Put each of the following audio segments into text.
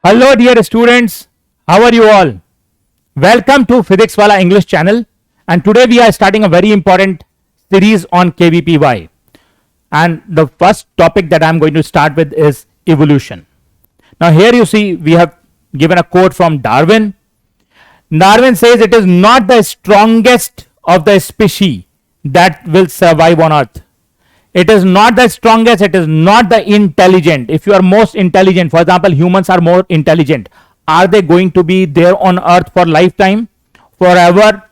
Hello, dear students. How are you all? Welcome to Physics Wala English channel. And today we are starting a very important series on KVPY. And the first topic that I'm going to start with is evolution. Now, here you see we have given a quote from Darwin. Darwin says it is not the strongest of the species that will survive on Earth. It is not the strongest, it is not the intelligent. If you are most intelligent, for example, humans are more intelligent, are they going to be there on Earth for lifetime, forever?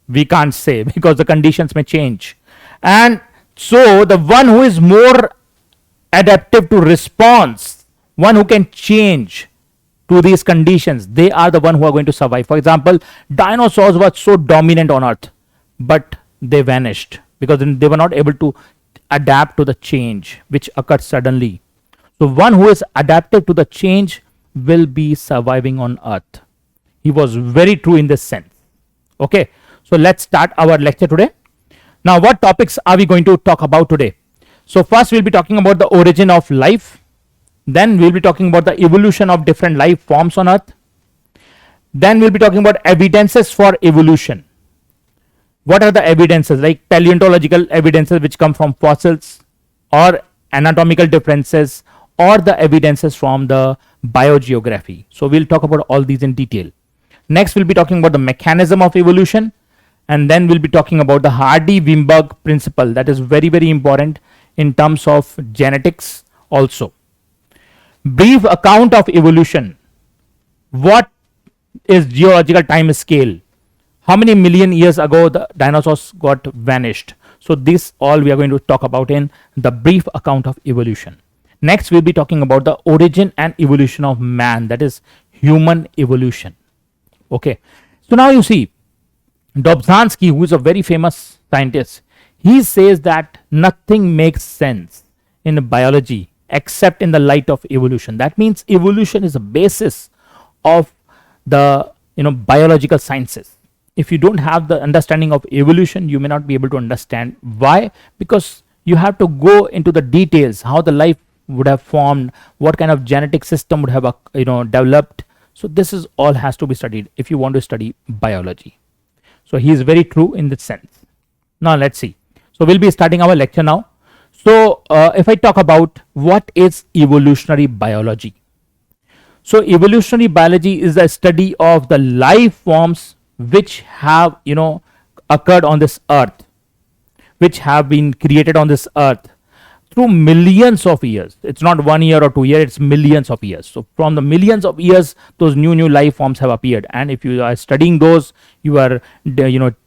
We can't say because the conditions may change. And so the one who is more adaptive to response, one who can change to these conditions, they are the one who are going to survive. For example, dinosaurs were so dominant on Earth, but they vanished because they were not able to adapt to the change which occurred suddenly. So one who is adapted to the change will be surviving on Earth. He was very true in this sense. Okay, so let's start our lecture today. Now, what topics are we going to talk about today? So first we'll be talking about the origin of life. Then we'll be talking about the evolution of different life forms on Earth. Then we'll be talking about evidences for evolution. What are the evidences, like paleontological evidences which come from fossils, or anatomical differences, or the evidences from the biogeography. So we'll talk about all these in detail. Next we'll be talking about the mechanism of evolution, and then we'll be talking about the Hardy-Weinberg principle, that is very, very important in terms of genetics also. Brief account of evolution. What is geological time scale? How many million years ago the dinosaurs got vanished? So this all we are going to talk about in the brief account of evolution. Next we'll be talking about the origin and evolution of man, that is human evolution. Okay, so now you see Dobzhansky, who is a very famous scientist, he says that nothing makes sense in biology except in the light of evolution. That means evolution is the basis of the biological sciences. If you don't have the understanding of evolution, you may not be able to understand why, because you have to go into the details, how the life would have formed, what kind of genetic system would have developed. So this is all has to be studied if you want to study biology. So he is very true in this sense. Now let's see. So we'll be starting our lecture now. So if I talk about what is evolutionary biology. So evolutionary biology is the study of the life forms which have occurred on this earth, which have been created on this earth through millions of years. It's not 1 year or 2 years, it's millions of years. So from the millions of years, those new life forms have appeared, and if you are studying those, you are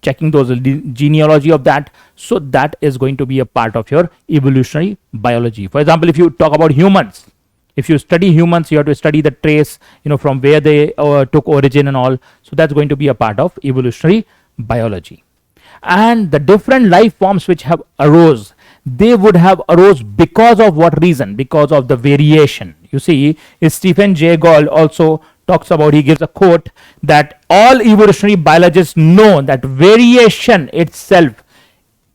checking those genealogy of that. So that is going to be a part of your evolutionary biology. For example, if you talk about humans, if you study humans, you have to study the trace, from where they took origin and all. So that's going to be a part of evolutionary biology. And the different life forms which have arose, they would have arose because of what reason? Because of the variation. You see, Stephen Jay Gould also talks about, he gives a quote that all evolutionary biologists know that variation itself,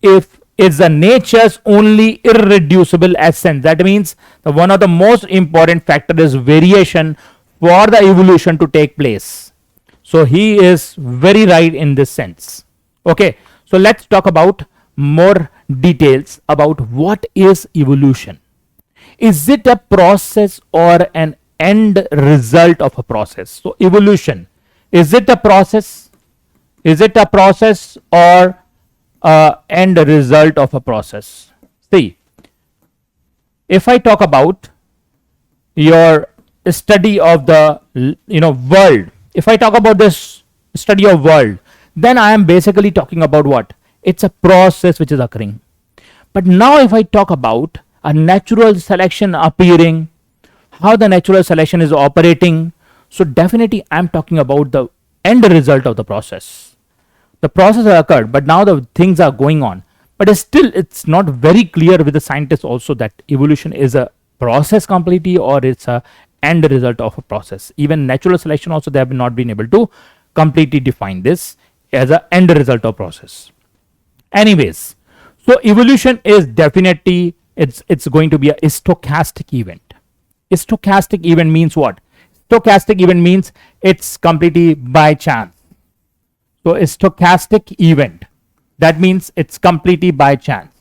if is the nature's only irreducible essence. That means the one of the most important factor is variation for the evolution to take place. So he is very right in this sense. Okay, so let's talk about more details about what is evolution. Is it a process or an end result of a process? So evolution, is it a process? Is it a process or end result of a process? See, if I talk about your study of the world, if I talk about this study of world, then I am basically talking about what? It's a process which is occurring. But now if I talk about a natural selection appearing, how the natural selection is operating, so definitely I'm talking about the end result of the process. The process has occurred, but now the things are going on. But still, it's not very clear with the scientists also that evolution is a process completely or it's a end result of a process. Even natural selection also, they have not been able to completely define this as an end result of process. Anyways, so evolution is definitely, it's going to be a stochastic event. A stochastic event means what? stochastic event means it's completely by chance. So a stochastic event, that means it's completely by chance.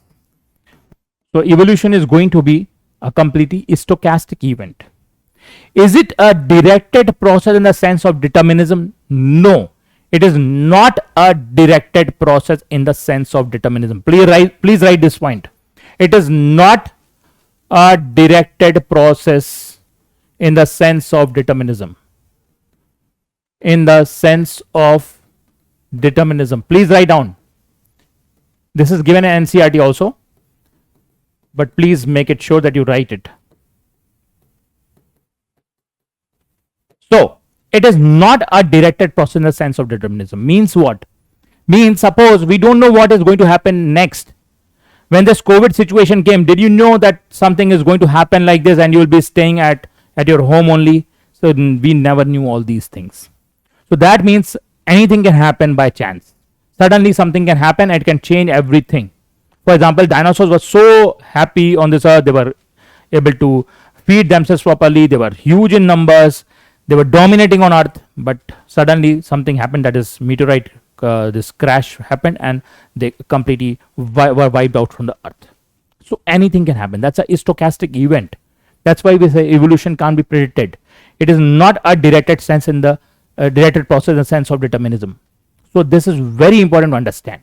So evolution is going to be a completely stochastic event. Is it a directed process in the sense of determinism? No, it is not a directed process in the sense of determinism. Please write this point. It is not a directed process in the sense of determinism. In the sense of determinism, please write down. This is given in NCERT also, but please make it sure that you write it. So it is not a directed process in the sense of determinism. Means what? Means suppose we don't know what is going to happen next. When this COVID situation came, did you know that something is going to happen like this and you will be staying at your home only? So we never knew all these things. So that means anything can happen by chance. Suddenly something can happen and it can change everything. For example, dinosaurs were so happy on this earth, they were able to feed themselves properly, they were huge in numbers, they were dominating on earth, but suddenly something happened, that is meteorite, this crash happened and they completely were wiped out from the earth. So anything can happen. That's a stochastic event. That's why we say evolution can't be predicted. It is not a directed sense in the directed process in the sense of determinism. So this is very important to understand.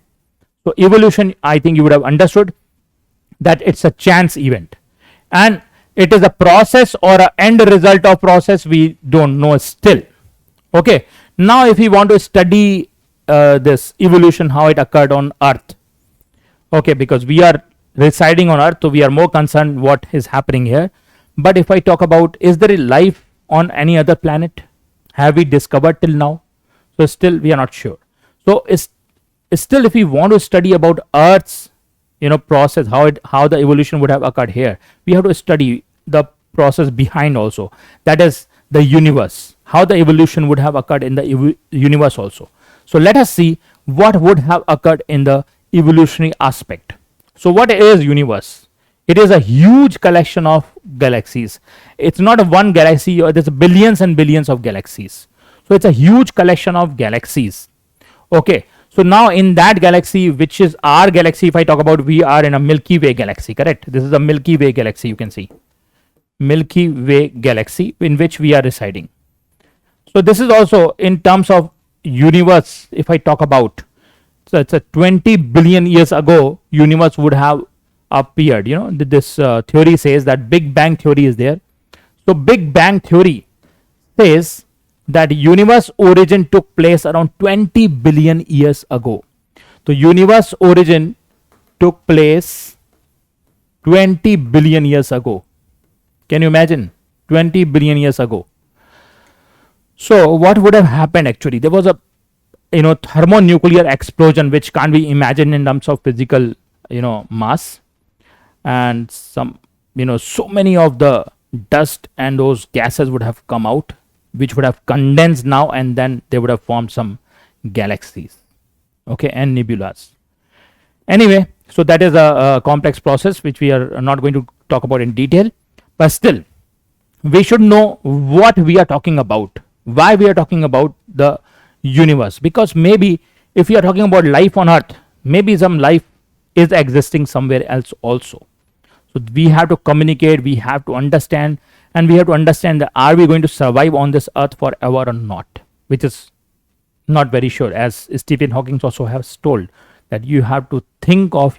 So evolution, I think you would have understood that it's a chance event, and it is a process or an end result of process, we don't know still. Okay, now if we want to study this evolution, how it occurred on earth, okay, because we are residing on earth, so we are more concerned what is happening here. But if I talk about, is there a life on any other planet? Have we discovered till now? So still we are not sure. So still, if we want to study about earth's process, how the evolution would have occurred here, we have to study the process behind also, that is the universe, how the evolution would have occurred in the universe also. So let us see what would have occurred in the evolutionary aspect. So what is universe? It is a huge collection of galaxies. It's not a one galaxy, there's billions and billions of galaxies. So it's a huge collection of galaxies. Okay, so now in that galaxy, which is our galaxy, if I talk about, we are in a Milky Way galaxy, correct? This is a Milky Way galaxy, you can see. Milky Way galaxy in which we are residing. So this is also in terms of universe, if I talk about, so it's a 20 billion years ago, universe would have appeared. This theory says that Big Bang theory is there. So Big Bang theory says that universe origin took place around 20 billion years ago. So universe origin took place 20 billion years ago. Can you imagine? 20 billion years ago. So what would have happened actually? There was a thermonuclear explosion which can't be imagined in terms of physical mass, and some so many of the dust and those gases would have come out, which would have condensed now, and then they would have formed some galaxies, okay, and nebulas. Anyway, so that is a complex process which we are not going to talk about in detail, but still we should know what we are talking about, why we are talking about the universe, because maybe if we are talking about life on earth, maybe some life is existing somewhere else also. So we have to communicate, we have to understand, and we have to understand that are we going to survive on this earth forever or not, which is not very sure, as Stephen Hawking also has told that you have to think of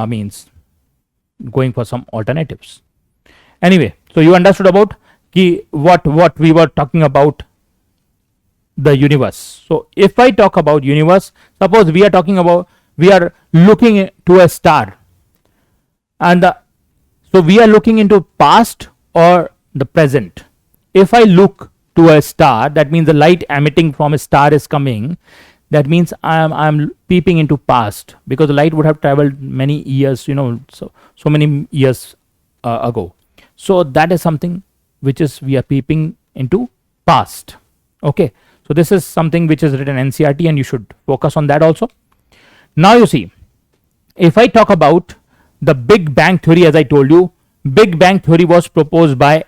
means going for some alternatives. Anyway, so you understood about what we were talking about the universe. So if I talk about universe, suppose we are looking to a star, and so we are looking into past or the present. If I look to a star, that means the light emitting from a star is coming. That means I'm peeping into past, because the light would have traveled many years, so many years ago. So that is something which is we are peeping into past. Okay, so this is something which is written in NCERT, and you should focus on that also. Now you see, if I talk about the Big Bang theory, as I told you, Big Bang theory was proposed by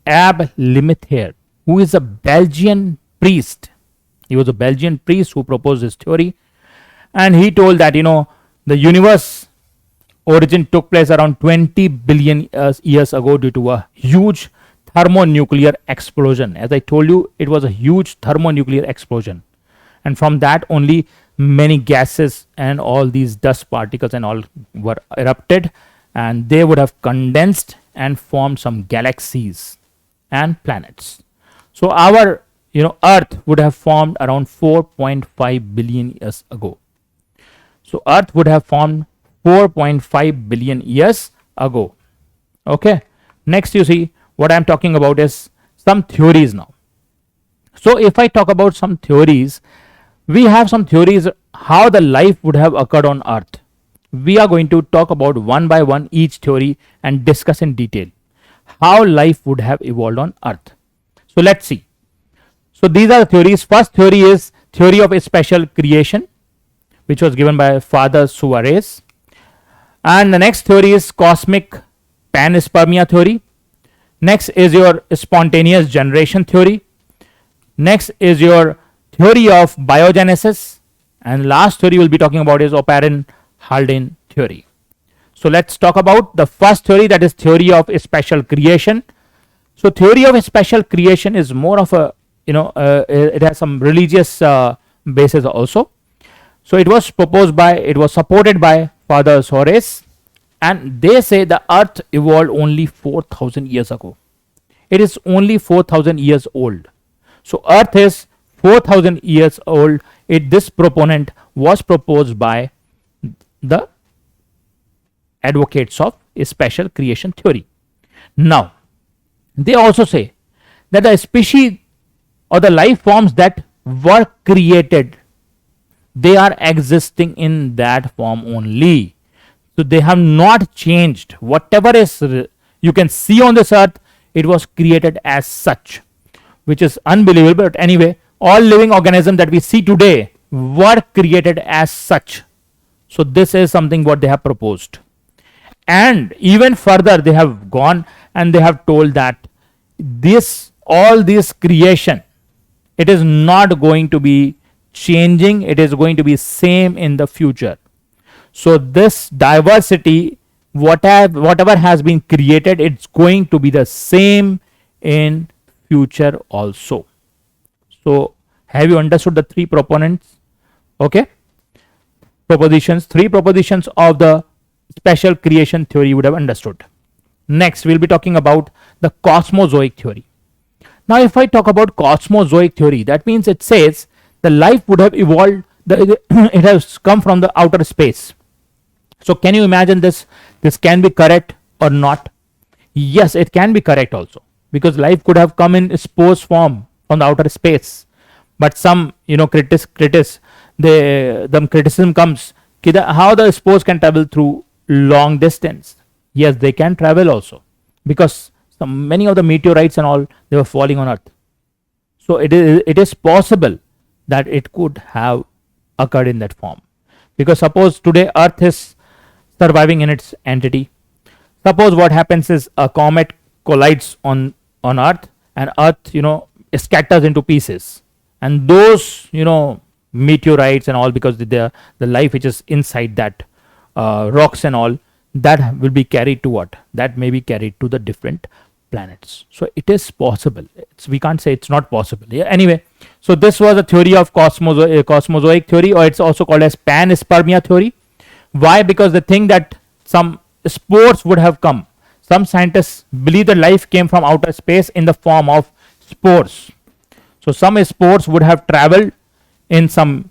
Ab Limither, who is a Belgian priest. He was a Belgian priest who proposed this theory, and he told that the universe origin took place around 20 billion years ago due to a huge thermonuclear explosion. As I told you, it was a huge thermonuclear explosion, and from that only many gases and all these dust particles and all were erupted, and they would have condensed and formed some galaxies and planets. So our Earth would have formed around 4.5 billion years ago. So Earth would have formed 4.5 billion years ago. Okay. Next, you see what I'm talking about is some theories now. So if I talk about some theories, we have some theories how the life would have occurred on Earth. We are going to talk about one by one each theory and discuss in detail how life would have evolved on Earth. So let's see. So these are the theories. First theory is theory of special creation, which was given by Father Suarez. And the next theory is cosmic panspermia theory. Next is your spontaneous generation theory. Next is your theory of biogenesis. And last theory we'll be talking about is Oparin-Haldane theory. So let's talk about the first theory, that is theory of special creation. So theory of special creation is more of a it has some religious basis also. So it was supported by Father Suarez, and they say the Earth evolved only 4,000 years ago. It is only 4,000 years old. So Earth is 4,000 years old. This proponent was proposed by the advocates of special creation theory. Now, they also say that the species or the life forms that were created, they are existing in that form only. So they have not changed. Whatever is you can see on this Earth, it was created as such, which is unbelievable. But anyway, all living organisms that we see today were created as such. So this is something what they have proposed. And even further, they have gone and they have told that all this creation, it is not going to be changing. It is going to be same in the future. So this diversity, whatever has been created, it's going to be the same in future also. So have you understood the three proponents? Okay. Three propositions of the special creation theory you would have understood. Next, we'll be talking about the cosmozoic theory. Now, if I talk about cosmozoic theory, that means it says the life would have evolved, it has come from the outer space. So can you imagine this? This can be correct or not? Yes, it can be correct also, because life could have come in spores form from the outer space. But some criticism comes how the spores can travel through long distance. Yes, they can travel also, because many of the meteorites and all, they were falling on Earth. So it is possible that it could have occurred in that form, because suppose today Earth is surviving in its entity. Suppose what happens is a comet collides on Earth, and Earth scatters into pieces, and those meteorites and all, because the life which is inside that rocks and all, that will be carried to what? That may be carried to the different planets. So it is possible. We can't say it's not possible. Yeah. Anyway, so this was a theory of cosmozoic theory, or it's also called as panspermia theory. Why? Because they think that some spores would have come. Some scientists believe that life came from outer space in the form of spores. So some spores would have traveled in some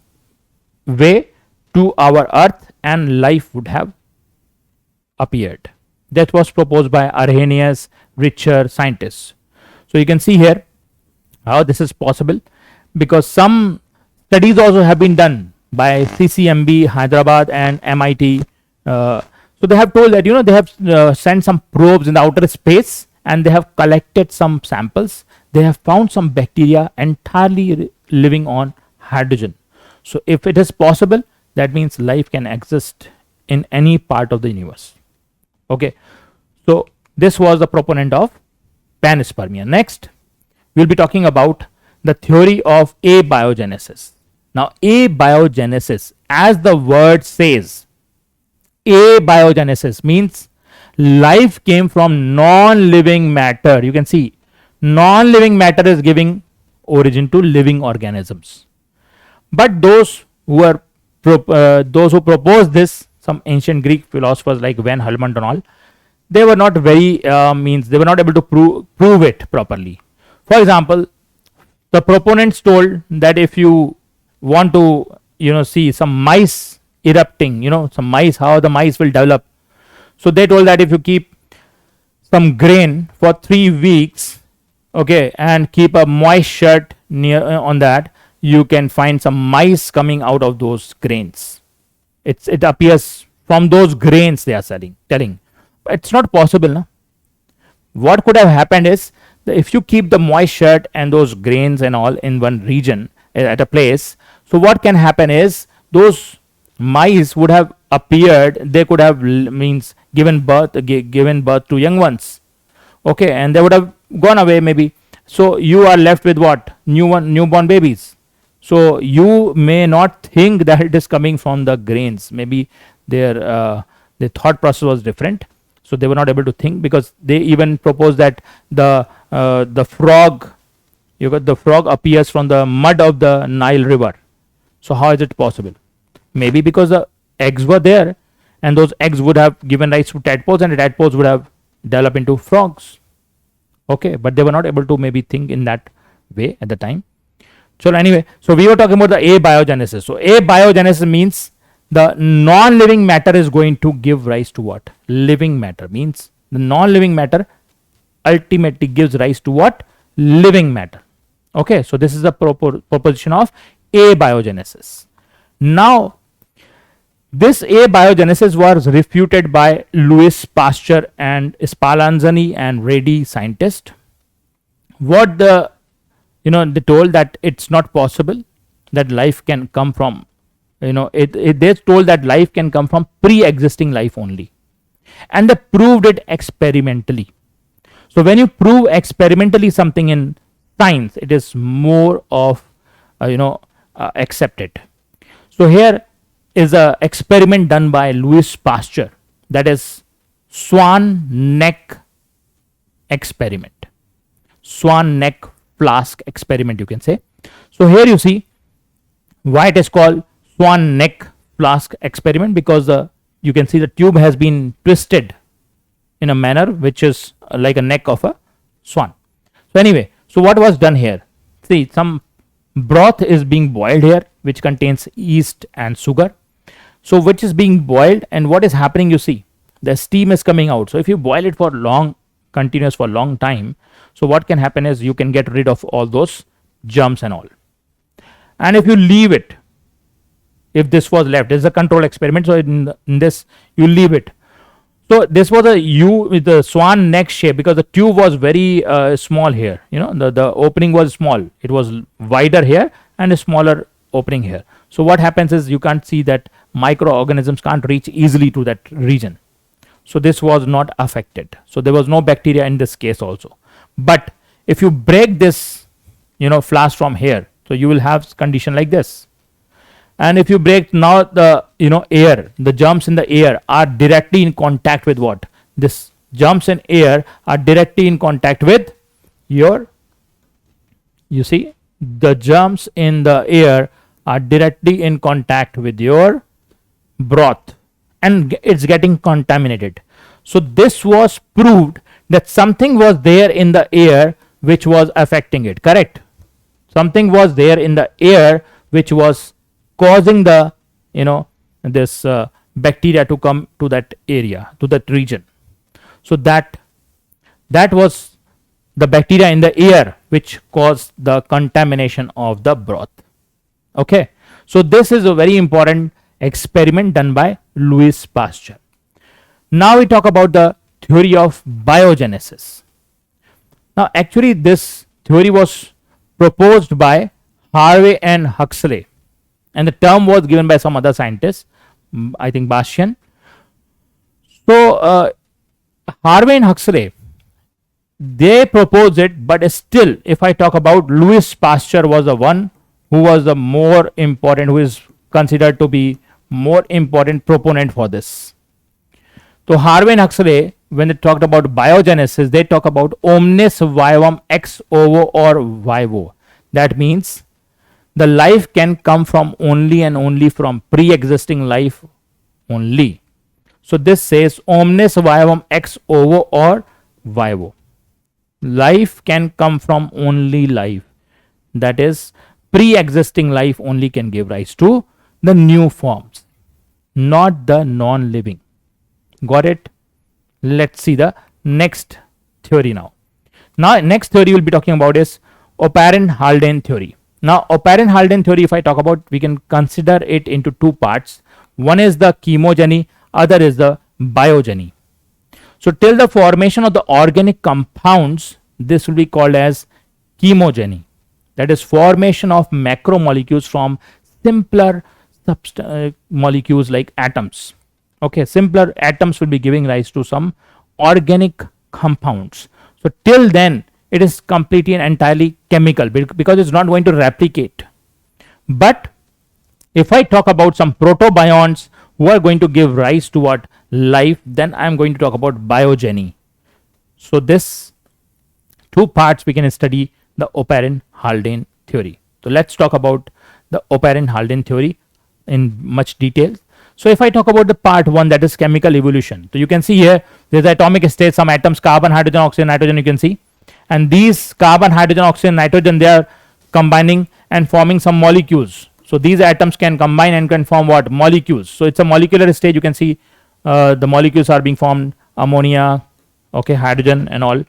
way to our Earth, and life would have appeared. That was proposed by Arrhenius, Richter scientists. So you can see here how this is possible, because some studies also have been done by CCMB, Hyderabad, and MIT. So they have told that they have sent some probes in the outer space, and they have collected some samples. They have found some bacteria entirely living on hydrogen. So if it is possible, that means life can exist in any part of the universe. Okay, so this was the proponent of panspermia. Next, we'll be talking about the theory of abiogenesis. Now, abiogenesis, as the word says, abiogenesis means life came from non-living matter. You can see non-living matter is giving origin to living organisms. But those who proposed this, some ancient Greek philosophers like Van Helmont and all, they were not very they were not able to prove it properly. For example, the proponents told that if you want to see some mice erupting, some mice, how the mice will develop. So they told that if you keep some grain for 3 weeks, okay, and keep a moist shirt near on that, you can find some mice coming out of those grains. It appears from those grains they are telling. It's not possible, no? What could have happened is that if you keep the moist shirt and those grains and all in one region at a place, so what can happen is those mice would have appeared, they could have given birth to young ones, okay, and they would have gone away maybe. So you are left with what? Newborn babies. So you may not think that it is coming from the grains. Maybe their thought process was different, so they were not able to think, because they even proposed that the frog appears from the mud of the Nile River. So how is it possible? Maybe because the eggs were there, and those eggs would have given rise to tadpoles, and the tadpoles would have developed into frogs. Okay, but they were not able to maybe think in that way at the time. So anyway, so we were talking about the abiogenesis. So abiogenesis means the non-living matter is going to give rise to what? Living matter. Means the non-living matter ultimately gives rise to what? Living matter. Okay, so this is the proposition of abiogenesis. Now, this abiogenesis was refuted by Louis Pasteur and Spallanzani and Redi scientists. What they told that it's not possible that life can come from, they told that life can come from pre-existing life only, and they proved it experimentally. So when you prove experimentally something in science, it is more of accepted. So here is a experiment done by Louis Pasteur, that is swan neck experiment, swan neck flask experiment, you can say. So here you see why it is called swan neck flask experiment, because you can see the tube has been twisted in a manner which is like a neck of a swan. So anyway, so what was done here? See, some broth is being boiled here, which contains yeast and sugar. So which is being boiled, and what is happening, you see the steam is coming out. So if you boil it for continuous for long time, so what can happen is you can get rid of all those germs and all. And if you leave it, if this was left, this is a control experiment, so in this you leave it. So this was a U with the swan neck shape, because the tube was very small here, the opening was small, it was wider here and a smaller opening here. So what happens is you can't see that microorganisms can't reach easily to that region. So this was not affected. So there was no bacteria in this case also. But if you break this, flask from here, so you will have condition like this. And if you break now the air, the germs in the air are directly in contact with what? This germs in air are directly in contact with the germs in the air are directly in contact with your broth, and it's getting contaminated. So this was proved that something was there in the air which was affecting it, correct? Something was there in the air which was causing the this bacteria to come to that area, to that region. So that was the bacteria in the air which caused the contamination of the broth. Okay, so this is a very important experiment done by Louis Pasteur. Now we talk about the theory of biogenesis. Now actually this theory was proposed by Harvey and Huxley, and the term was given by some other scientists, I think Bastian. So Harvey and Huxley, They proposed it, but still, if I talk about Louis Pasteur was the one who was the more important, who is considered to be more important proponent for this. So Harvey and Huxley, when they talked about biogenesis, they talk about omnis vivum ex ovo or vivo. That means the life can come from only and only from pre-existing life only. So this says omnis vivum ex ovo or vivo. Life can come from only life. That is, pre-existing life only can give rise to the new forms, not the non-living. Got it? Let's see the next theory now. Now, next theory we'll be talking about is Oparin-Haldane theory. Now, Oparin-Haldane theory, if I talk about, we can consider it into two parts. One is the chemogeny, other is the biogeny. So, till the formation of the organic compounds, this will be called as chemogeny. That is formation of macromolecules from simpler molecules like atoms. Okay, simpler atoms will be giving rise to some organic compounds. So till then it is completely and entirely chemical because it's not going to replicate. But if I talk about some protobionts who are going to give rise to what? Life, then I am going to talk about biogeny. So this two parts we can study the Oparin-Haldane theory. So let's talk about the Oparin-Haldane theory in much detail. So if I talk about the part 1, that is chemical evolution. So you can see here there is the atomic state, some atoms, carbon, hydrogen, oxygen, nitrogen, you can see. And these carbon, hydrogen, oxygen, nitrogen, they are combining and forming some molecules. So these atoms can combine and can form what? Molecules. So it's a molecular stage. You can see the molecules are being formed, ammonia, okay, hydrogen and all.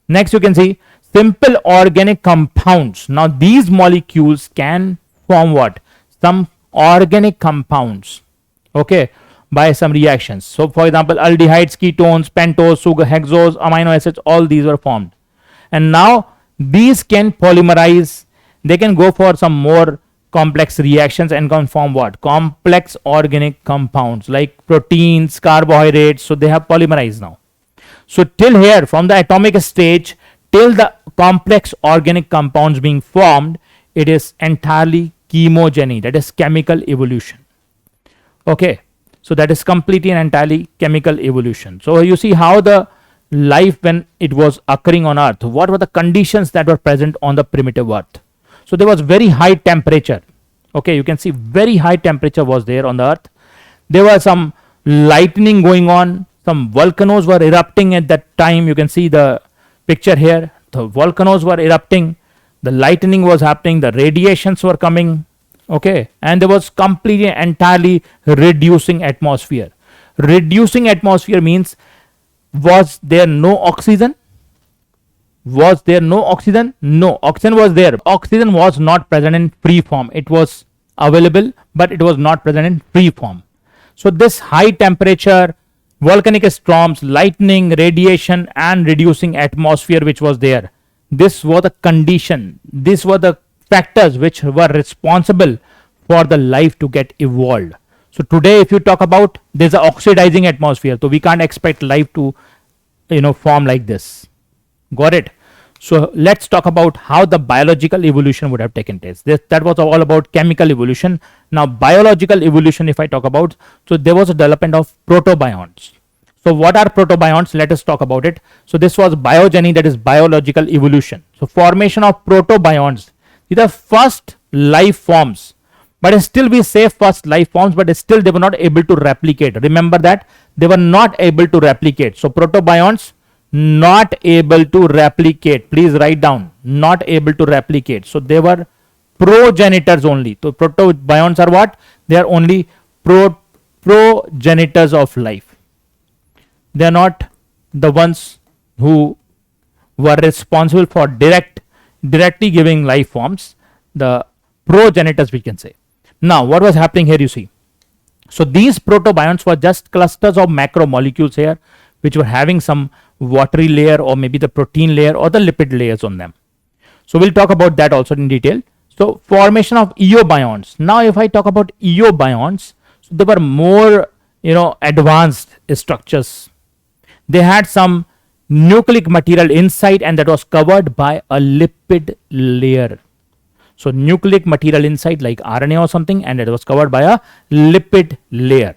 Next you can see simple organic compounds. Now these molecules can form what? Some organic compounds, okay, by some reactions. So for example, aldehydes, ketones, pentose, sugar, hexose, amino acids, all these were formed. And now these can polymerize. They can go for some more complex reactions and can form what? Complex organic compounds like proteins, carbohydrates. So they have polymerized now. So till here, from the atomic stage till the complex organic compounds being formed, it is entirely chemogeny, that is chemical evolution. Okay, so that is completely and entirely chemical evolution. So you see how the life, when it was occurring on earth, what were the conditions that were present on the primitive earth? So there was very high temperature. Okay, you can see very high temperature was there on the earth. There was some lightning going on, some volcanoes were erupting at that time. You can see the picture here. The volcanoes were erupting, the lightning was happening, the radiations were coming, okay, and there was completely entirely reducing atmosphere. Reducing atmosphere means, was there no oxygen? Was there no oxygen? No, oxygen was there. Oxygen was not present in free form. It was available, but it was not present in free form. So this high temperature, volcanic storms, lightning, radiation and reducing atmosphere which was there, this was the condition, these were the factors which were responsible for the life to get evolved. So today if you talk about, there's an oxidizing atmosphere, so we can't expect life to form like this. Got it? So let's talk about how the biological evolution would have taken place. That was all about chemical evolution. Now biological evolution, if I talk about, so there was a development of protobionts. So what are protobionts? Let us talk about it. So this was biogeny, that is biological evolution. So formation of protobionts, these are first life forms, but still we say first life forms, but still they were not able to replicate. Remember that they were not able to replicate. So protobionts not able to replicate. Please write down, not able to replicate. So they were progenitors only. So protobionts are what? They are only progenitors of life. They are not the ones who were responsible for directly giving life forms, the progenitors we can say. Now what was happening here, you see. So these protobionts were just clusters of macromolecules here, which were having some watery layer or maybe the protein layer or the lipid layers on them. So we'll talk about that also in detail. So formation of eubionts. Now if I talk about eubionts, so they were more advanced structures. They had some nucleic material inside, and that was covered by a lipid layer. So nucleic material inside like RNA or something, and it was covered by a lipid layer.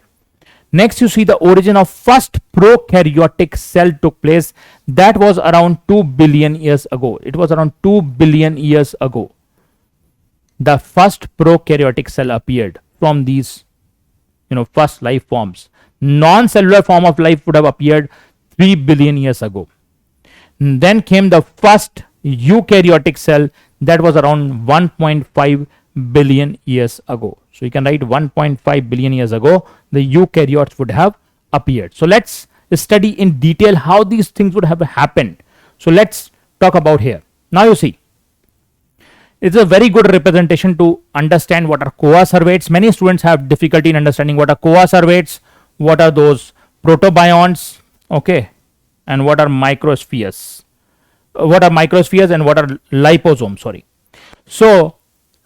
Next, you see the origin of first prokaryotic cell took place. That was around 2 billion years ago. It was around 2 billion years ago. The first prokaryotic cell appeared from these, first life forms. Non-cellular form of life would have appeared 3 billion years ago. Then came the first eukaryotic cell. That was around 1.5 billion years ago. So you can write 1.5 billion years ago the eukaryotes would have appeared. So let's study in detail how these things would have happened. So let's talk about here. Now you see, it's a very good representation to understand what are coacervates. Many students have difficulty in understanding what are coacervates, what are those protobionts, okay, and what are microspheres. What are microspheres and what are liposomes, sorry. So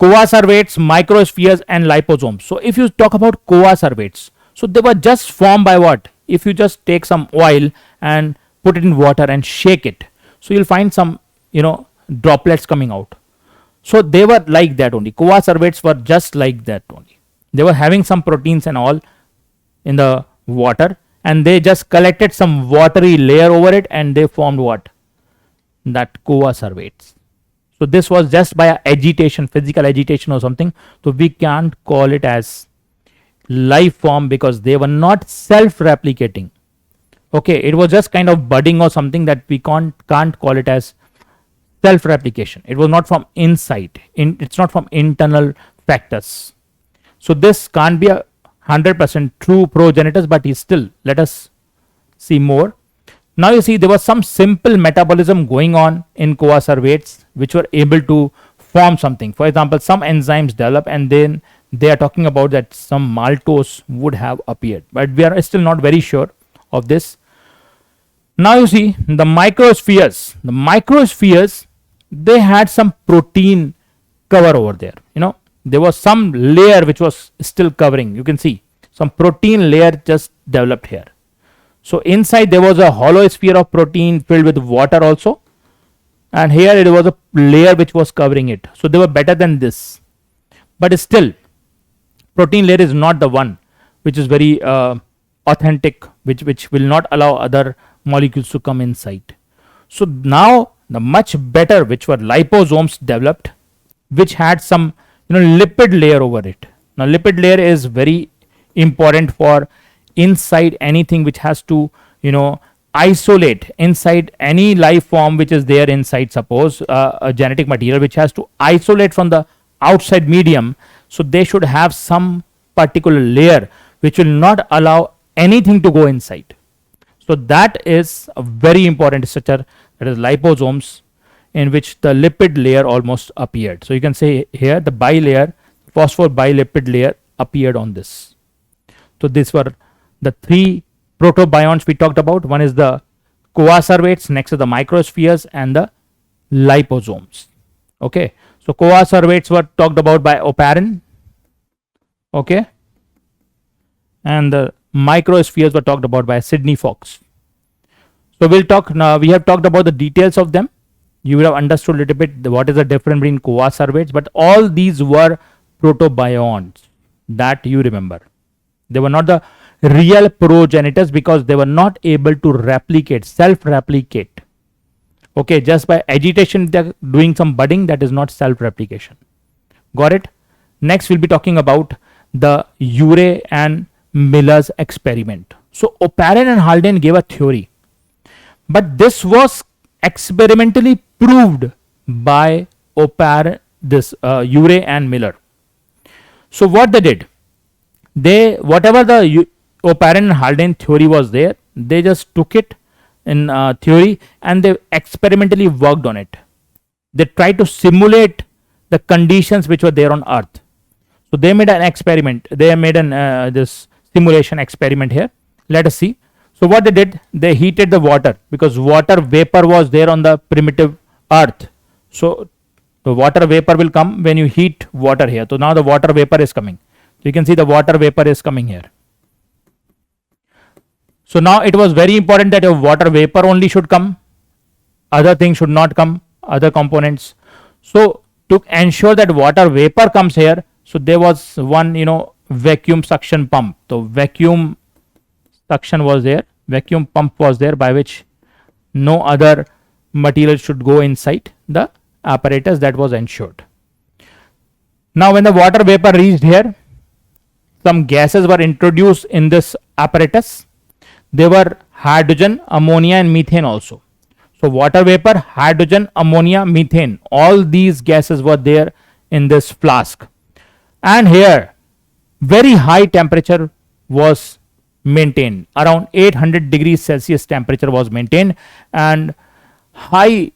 coacervates, microspheres and liposomes. So if you talk about coacervates, so they were just formed by what? If you just take some oil and put it in water and shake it, so you'll find some, droplets coming out. So they were like that only. Coacervates were just like that only. They were having some proteins and all in the water, and they just collected some watery layer over it, and they formed what? That coacervates. So this was just by agitation, physical agitation or something. So we can't call it as life form because they were not self-replicating. Okay, it was just kind of budding or something that we can't call it as self-replication. It was not from inside. It's not from internal factors. So this can't be a 100% true progenitors, but still, let us see more. Now you see there was some simple metabolism going on in coacervates which were able to form something. For example, some enzymes develop, and then they are talking about that some maltose would have appeared, but we are still not very sure of this. Now you see the microspheres. The microspheres, they had some protein cover over there. There was some layer which was still covering. You can see some protein layer just developed here. So inside there was a hollow sphere of protein filled with water also, and here it was a layer which was covering it. So they were better than this, but still protein layer is not the one which is very authentic, which will not allow other molecules to come inside. So now the much better, which were liposomes, developed, which had some lipid layer over it. Now lipid layer is very important for inside anything which has to isolate inside any life form which is there inside, suppose a genetic material which has to isolate from the outside medium. So they should have some particular layer which will not allow anything to go inside. So that is a very important structure, that is liposomes, in which the lipid layer almost appeared. So you can say here the bilayer, phospholipid layer appeared on this. So these were the three protobionts we talked about. One is the coacervates, next is the microspheres, and the liposomes. Okay, so coacervates were talked about by Oparin, okay, and the microspheres were talked about by Sidney Fox. So we'll talk now. We have talked about the details of them. You will have understood a little bit what is the difference between coacervates, but all these were protobionts, that you remember. They were not the real progenitors because they were not able to replicate, self-replicate. Okay, just by agitation they're doing some budding, that is not self-replication. Got it? Next we'll be talking about the Urey and Miller's experiment. So Oparin and Haldane gave a theory, but this was experimentally proved by Oparin, Urey and Miller. So what they did, whatever the Oparin and Haldane theory was there, they just took it in theory and they experimentally worked on it. They tried to simulate the conditions which were there on Earth. So they made an experiment. They made this simulation experiment here. Let us see. So what they did, they heated the water because water vapor was there on the primitive Earth. So the water vapor will come when you heat water here. So now the water vapor is coming. So you can see the water vapor is coming here. So now it was very important that your water vapor only should come, other things should not come, other components. So to ensure that water vapor comes here, so there was one, vacuum suction pump. So vacuum suction was there, vacuum pump was there, by which no other material should go inside the apparatus. That was ensured. Now when the water vapor reached here, some gases were introduced in this apparatus. They were hydrogen, ammonia and methane also. So water vapor, hydrogen, ammonia, methane, all these gases were there in this flask. And here very high temperature was maintained, around 800 degrees Celsius temperature was maintained, and high,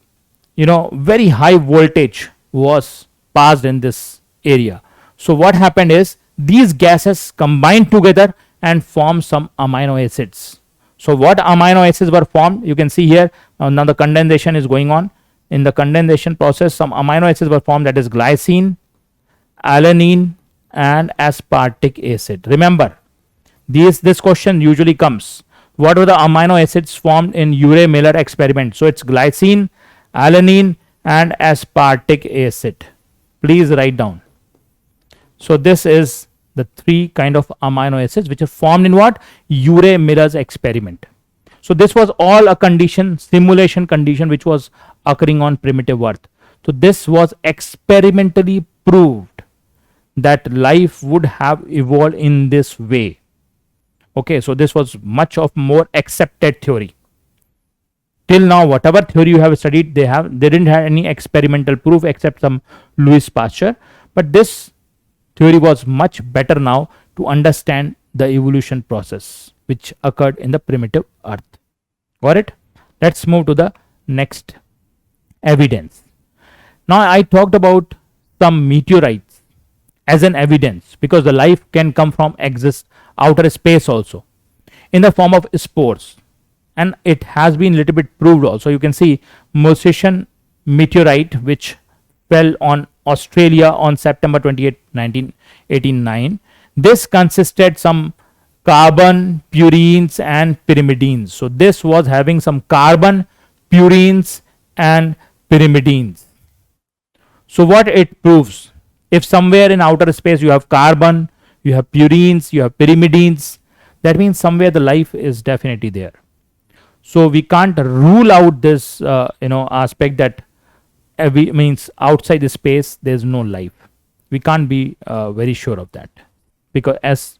very high voltage was passed in this area. So what happened is these gases combined together and formed some amino acids. So what amino acids were formed? You can see here. Now the condensation is going on. In the condensation process, some amino acids were formed, that is glycine, alanine and aspartic acid. Remember, this question usually comes. What were the amino acids formed in Urey-Miller experiment? So it's glycine, alanine and aspartic acid. Please write down. So this is the three kind of amino acids which are formed in what? Urey-Miller's experiment. So this was all a condition, simulation condition, which was occurring on primitive Earth. So this was experimentally proved that life would have evolved in this way. Okay, so this was much of more accepted theory. Till now, whatever theory you have studied, they didn't have any experimental proof except some Louis Pasteur. But this theory was much better now to understand the evolution process which occurred in the primitive Earth. Got it? Let's move to the next evidence. Now I talked about some meteorites as an evidence, because the life can come from outer space also in the form of spores, and it has been little bit proved also. You can see Mosesian meteorite which fell on Australia on September 28, 1989. This consisted some carbon, purines and pyrimidines. So this was having some carbon, purines and pyrimidines. So what it proves? If somewhere in outer space you have carbon, you have purines, you have pyrimidines, that means somewhere the life is definitely there. So we can't rule out this aspect that means outside the space there is no life. We can't be very sure of that, because as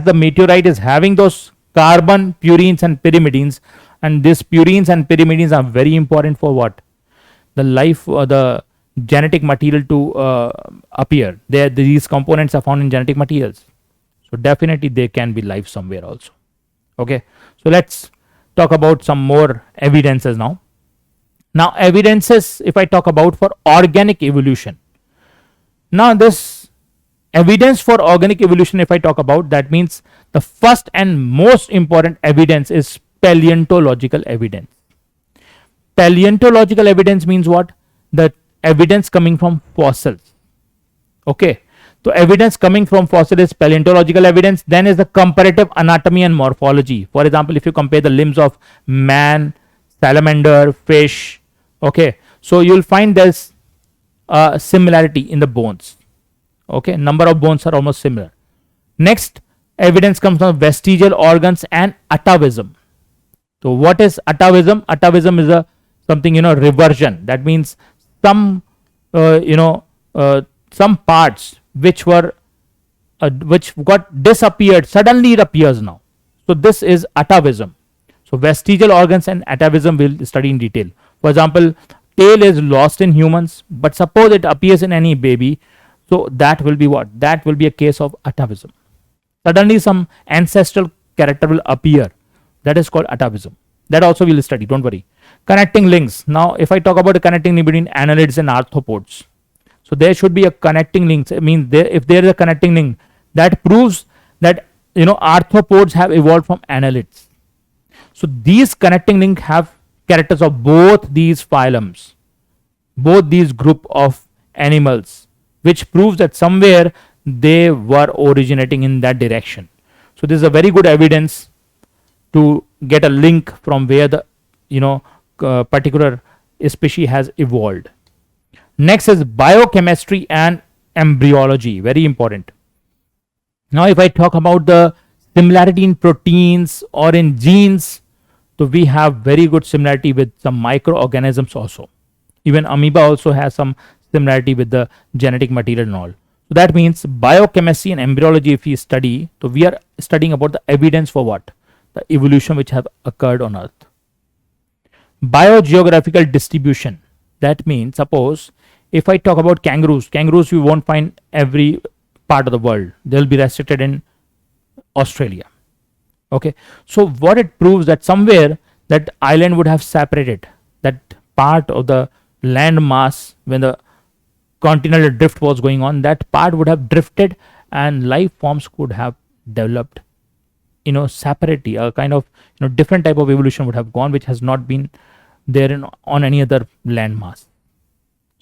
the meteorite is having those carbon, purines and pyrimidines, and these purines and pyrimidines are very important for what? The life or the genetic material to appear. These components are found in genetic materials. So definitely there can be life somewhere also. Okay, so let's talk about some more evidences now. Now evidences, if I talk about for organic evolution. Now this evidence for organic evolution, if I talk about, that means the first and most important evidence is paleontological evidence. Paleontological evidence means what? The evidence coming from fossils. Okay, so evidence coming from fossil is paleontological evidence. Then is the comparative anatomy and morphology. For example, if you compare the limbs of man, salamander, fish, okay, so you'll find there's a similarity in the bones. Okay, number of bones are almost similar. Next evidence comes from vestigial organs and atavism. So what is atavism? Atavism is a something, reversion. That means some some parts which were which got disappeared, suddenly it appears now. So this is atavism. So vestigial organs and atavism we'll study in detail. For example, tail is lost in humans, but suppose it appears in any baby, so that will be what? That will be a case of atavism. Suddenly some ancestral character will appear. That is called atavism. That also we'll study, don't worry. Connecting links. Now if I talk about the connecting link between annelids and arthropods, so there should be a connecting link. It means if there is a connecting link, that proves that arthropods have evolved from annelids. So these connecting links have characters of both these phylums, both these group of animals, which proves that somewhere they were originating in that direction. So this is a very good evidence to get a link from where the particular species has evolved. Next is biochemistry and embryology, very important. Now if I talk about the similarity in proteins or in genes, so we have very good similarity with some microorganisms also. Even amoeba also has some similarity with the genetic material and all. So that means biochemistry and embryology, if we study, so we are studying about the evidence for what? The evolution which have occurred on Earth. Biogeographical distribution, that means suppose if I talk about kangaroos you won't find every part of the world. They'll be restricted in Australia. Okay, so what it proves that somewhere that island would have separated, that part of the land mass when the continental drift was going on, that part would have drifted and life forms could have developed separately. A kind of different type of evolution would have gone, which has not been there on any other land mass.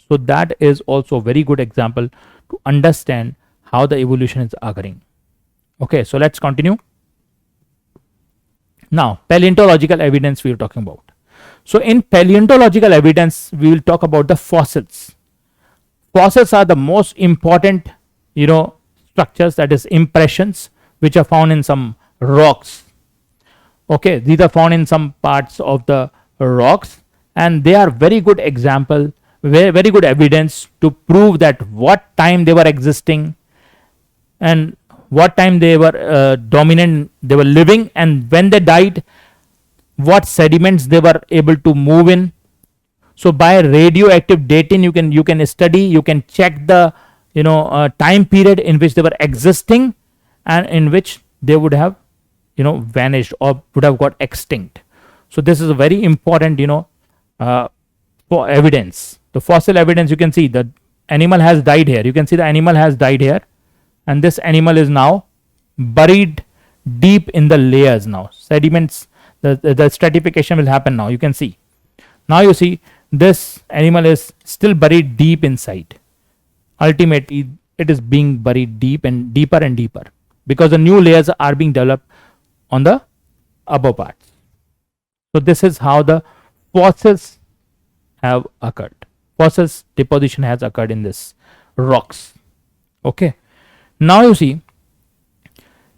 So that is also a very good example to understand how the evolution is occurring. Okay, so let's continue. Now paleontological evidence we are talking about. So in paleontological evidence we will talk about the fossils. Fossils are the most important structures, that is impressions, which are found in some rocks. Okay, these are found in some parts of the rocks, and they are very good example, very good evidence to prove that what time they were existing and what time they were dominant, they were living, and when they died, what sediments they were able to move in. So by radioactive dating you can study, you can check the time period in which they were existing and in which they would have vanished or would have got extinct. So this is a very important for evidence. The fossil evidence, you can see the animal has died here. You can see the animal has died here, and this animal is now buried deep in the layers. Now sediments, the stratification will happen. Now you can see, now you see this animal is still buried deep inside. Ultimately it is being buried deep and deeper because the new layers are being developed on the upper parts. So this is how the fossils have occurred. Fossils deposition has occurred in this rocks. Okay, now you see,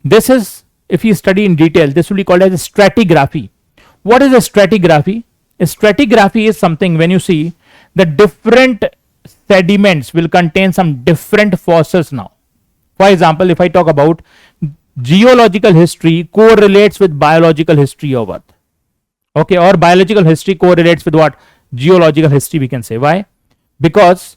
this is, if you study in detail, this will be called as a stratigraphy. What is a stratigraphy? A stratigraphy is something when you see the different sediments will contain some different fossils. Now for example, if I talk about geological history correlates with biological history of Earth. Okay, or biological history correlates with what? Geological history, we can say. Why? Because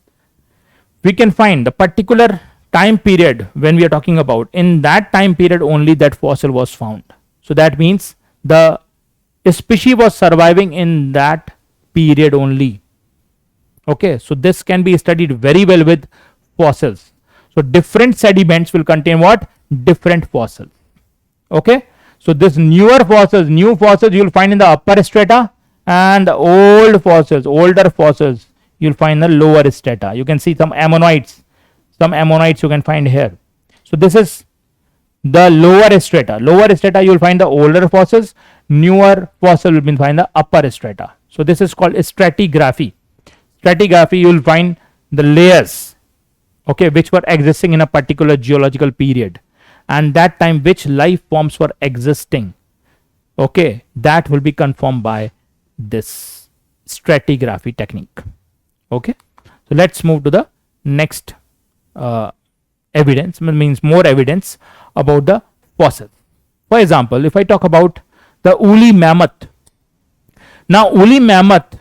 we can find the particular time period when we are talking about, in that time period only that fossil was found. So that means the species was surviving in that period only. Okay, so this can be studied very well with fossils. So different sediments will contain what? Different fossils. Okay, so this new fossils you will find in the upper strata, and the older fossils you will find in the lower strata. You can see some ammonites you can find here. So this is the lower strata. You will find the older fossils, newer fossil will be find the upper strata. So this is called stratigraphy. You will find the layers, okay, which were existing in a particular geological period, and that time which life forms were existing. Okay, that will be confirmed by this stratigraphy technique. Okay, so let's move to the next evidence, means more evidence about the fossils. For example, if I talk about the woolly mammoth. Now woolly mammoth,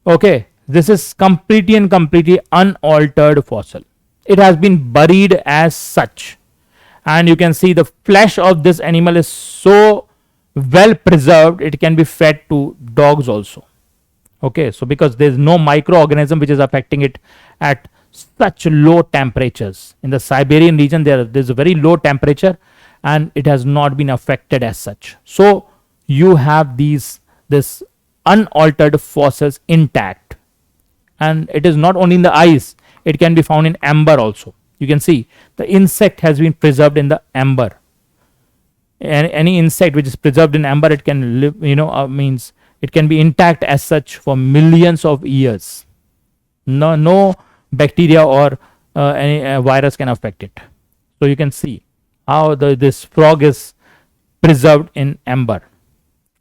okay, this is completely unaltered fossil. It has been buried as such, and you can see the flesh of this animal is so well preserved, it can be fed to dogs also. Okay, so because there is no microorganism which is affecting it at such low temperatures. In the Siberian region there's a very low temperature and it has not been affected as such. So you have this unaltered fossils intact, and it is not only in the ice, it can be found in amber also. You can see the insect has been preserved in the amber. any insect which is preserved in amber, it can live, means it can be intact as such for millions of years. No bacteria or any virus can affect it. So you can see how this frog is preserved in amber.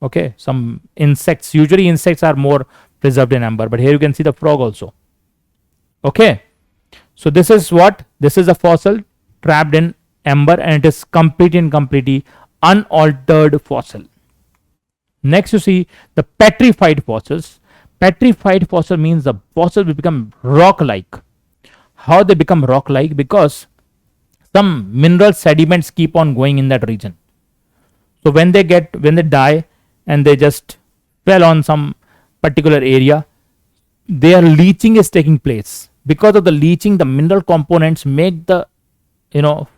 Okay, some insects, usually insects are more preserved in amber, but here you can see the frog also. Okay, so this is what, this is a fossil trapped in amber, and it is completely unaltered fossil. Next you see the petrified fossils. Petrified fossil means the fossil will become rock like. How they become rock like? Because some mineral sediments keep on going in that region. So when they die and they just fell on some particular area, their leaching is taking place. Because of the leaching, the mineral components make the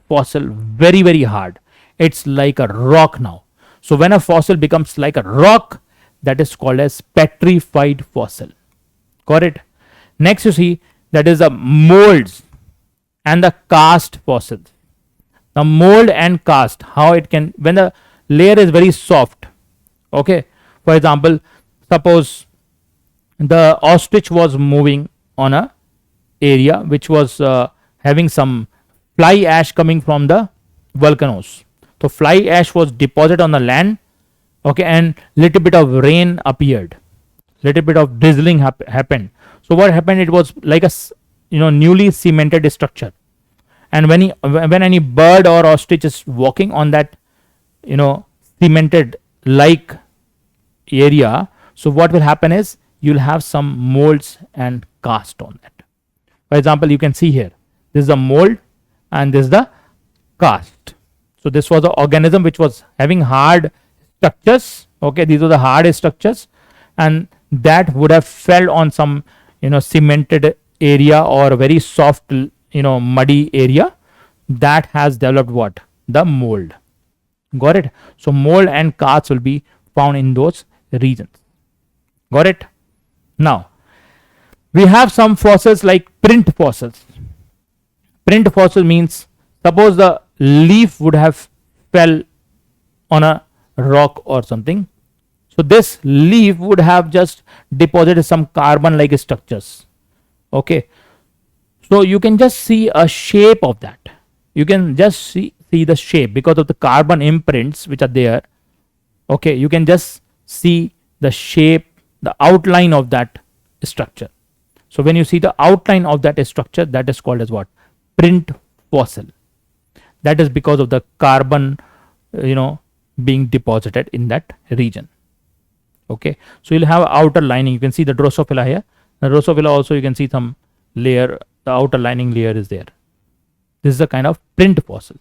fossil very hard. It's like a rock now. So when a fossil becomes like a rock, that is called as petrified fossil. Got it? Next you see that is the molds and the cast fossils. The mold and cast, how it can, when the layer is very soft. Okay, for example, suppose the ostrich was moving on a area which was having some fly ash coming from the volcanoes. So fly ash was deposited on the land. Okay, and little bit of rain appeared, little bit of drizzling happened. So what happened, it was like a newly cemented structure, and when any bird or ostrich is walking on that cemented like area, so what will happen is you'll have some molds and cast on that. For example, you can see here, this is the mold and this is the cast. So this was the organism which was having hard structures. Okay, these are the hard structures, and that would have fell on some cemented area or a very soft muddy area. That has developed what? The mold. Got it? So mold and cast will be found in those regions. Got it? Now we have some fossils like print fossils. Print fossil means, suppose the leaf would have fell on a rock or something, so this leaf would have just deposited some carbon like structures. Okay, so you can just see a shape of that. You can just see the shape because of the carbon imprints which are there. Okay, you can just see the shape, the outline of that structure. So when you see the outline of that structure, that is called as what? Print fossil. That is because of the carbon being deposited in that region. Okay, so you'll have outer lining. You can see the Drosophila here. The Drosophila also, you can see some layer, the outer lining layer is there. This is a kind of print fossil.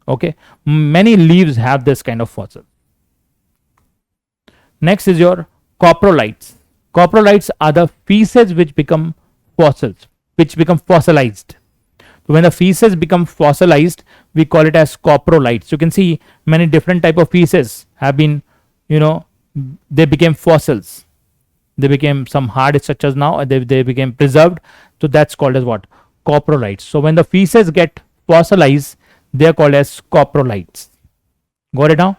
Okay, many leaves have this kind of fossil. Next is your coprolites. Coprolites are the feces which become fossils, which become fossilized. When the feces become fossilized, we call it as coprolites. You can see many different type of feces have been, they became fossils. They became some hard structures now. They became preserved. So that's called as what? Coprolites. So when the feces get fossilized, they are called as coprolites. Got it now?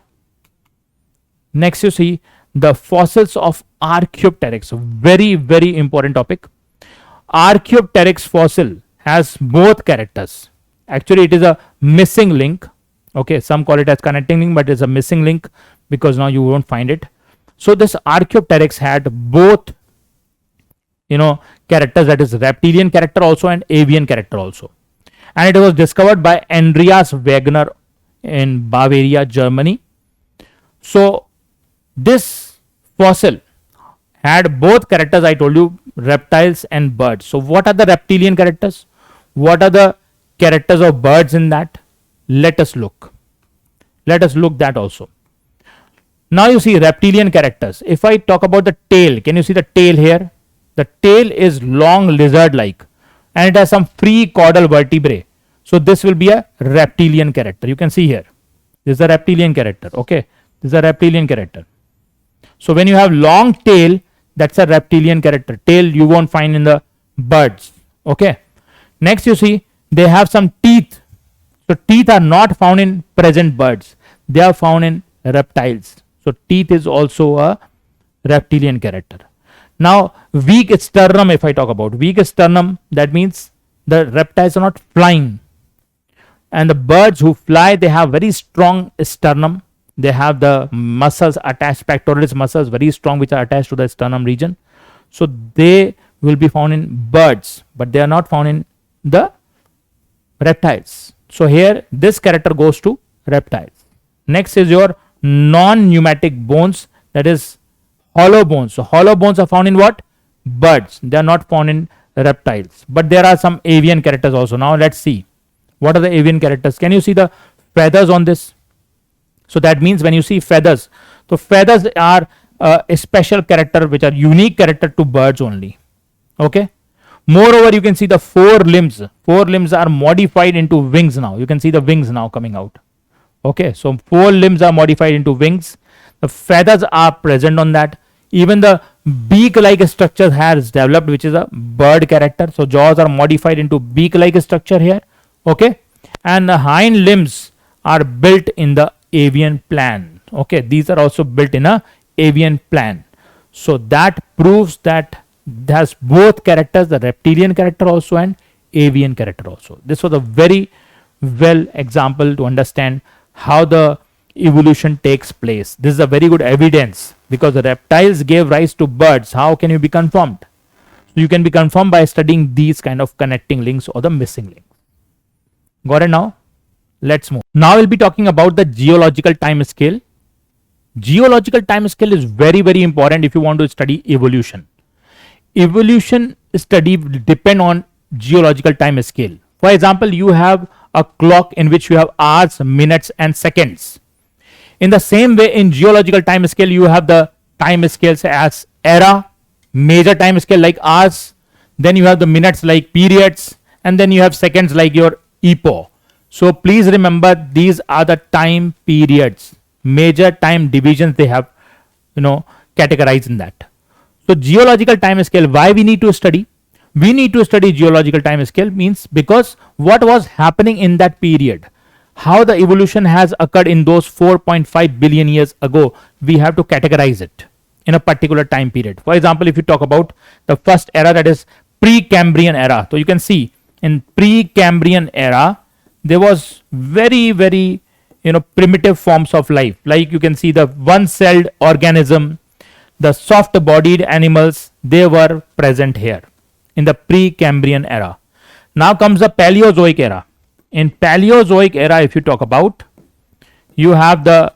Next you see the fossils of Archaeopteryx. Very important topic. Archaeopteryx fossil has both characters. Actually, it is a missing link. Okay, some call it as connecting link, but it's a missing link because now you won't find it. So this Archaeopteryx had both characters, that is reptilian character also and avian character also. And it was discovered by Andreas Wegener in Bavaria, Germany. So this fossil had both characters, I told you, reptiles and birds. So what are the reptilian characters? What are the characters of birds in that? Let us look. Let us look that also. Now you see reptilian characters. If I talk about the tail, can you see the tail here? The tail is long lizard like and it has some free caudal vertebrae. So this will be a reptilian character. You can see here. This is a reptilian character. Okay. This is a reptilian character. So when you have long tail, that's a reptilian character. Tail you won't find in the birds. Okay. Next you see they have some teeth. So teeth are not found in present birds. they are found in reptiles. So teeth is also a reptilian character. Now weak sternum, if I talk about weak sternum, that means the reptiles are not flying, and the birds who fly, they have very strong sternum. They have the muscles attached, pectoralis muscles very strong, which are attached to the sternum region. So they will be found in birds, but they are not found in the reptiles. So here this character goes to reptiles. Next is your non-pneumatic bones, that is hollow bones. So hollow bones are found in what? Birds. They are not found in reptiles. But there are some avian characters also. Now let's see. What are the avian characters? Can you see the feathers on this? So that means when you see feathers, so feathers are a special character which are unique character to birds only. Okay. Moreover, you can see the four limbs. Four limbs are modified into wings now. You can see the wings now coming out. Okay. So four limbs are modified into wings. The feathers are present on that. Even the beak-like structure has developed, which is a bird character. So jaws are modified into beak-like structure here. Okay. And the hind limbs are built in the avian plan. Okay. These are also built in a avian plan. So that proves that there's both characters, the reptilian character also and avian character also. This was a very well example to understand how the evolution takes place. This is a very good evidence, because the reptiles gave rise to birds. How can you be confirmed? So you can be confirmed by studying these kind of connecting links or the missing links. Got it now? Let's move. Now we'll be talking about the geological time scale. Geological time scale is very, very important if you want to study evolution. Evolution study will depend on geological time scale. For example, you have a clock in which you have hours, minutes and seconds. In the same way, in geological time scale, you have the time scales as era, major time scale like hours, then you have the minutes like periods, and then you have seconds like your epoch. So please remember, these are the time periods, major time divisions they have, categorized in that. So geological time scale, why we need to study? We need to study geological time scale means because what was happening in that period, how the evolution has occurred in those 4.5 billion years ago, we have to categorize it in a particular time period. For example, if you talk about the first era, that is Precambrian era. So you can see in Precambrian era, there was very, very, primitive forms of life. Like you can see the one-celled organism, the soft-bodied animals, they were present here in the Precambrian era. Now comes the Paleozoic era. In Paleozoic era, if you talk about, you have the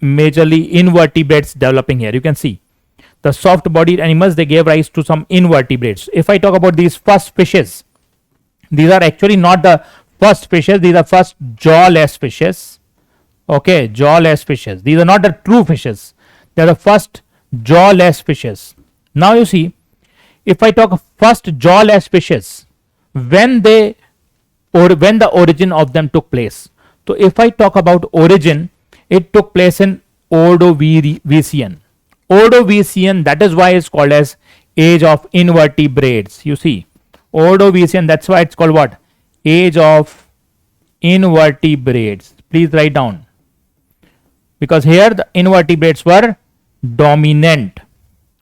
majorly invertebrates developing here. You can see the soft-bodied animals, they gave rise to some invertebrates. If I talk about these first fishes, these are actually not the first fishes, these are first jawless fishes. Okay, jawless fishes. These are not the true fishes. They are the first jawless fishes. Now you see, if I talk first jawless fishes, when the origin of them took place. So if I talk about origin, it took place in Ordovician. Ordovician, that is why it's called as age of invertebrates. You see, Ordovician, that's why it's called what? Age of invertebrates. Please write down, because here the invertebrates were dominant.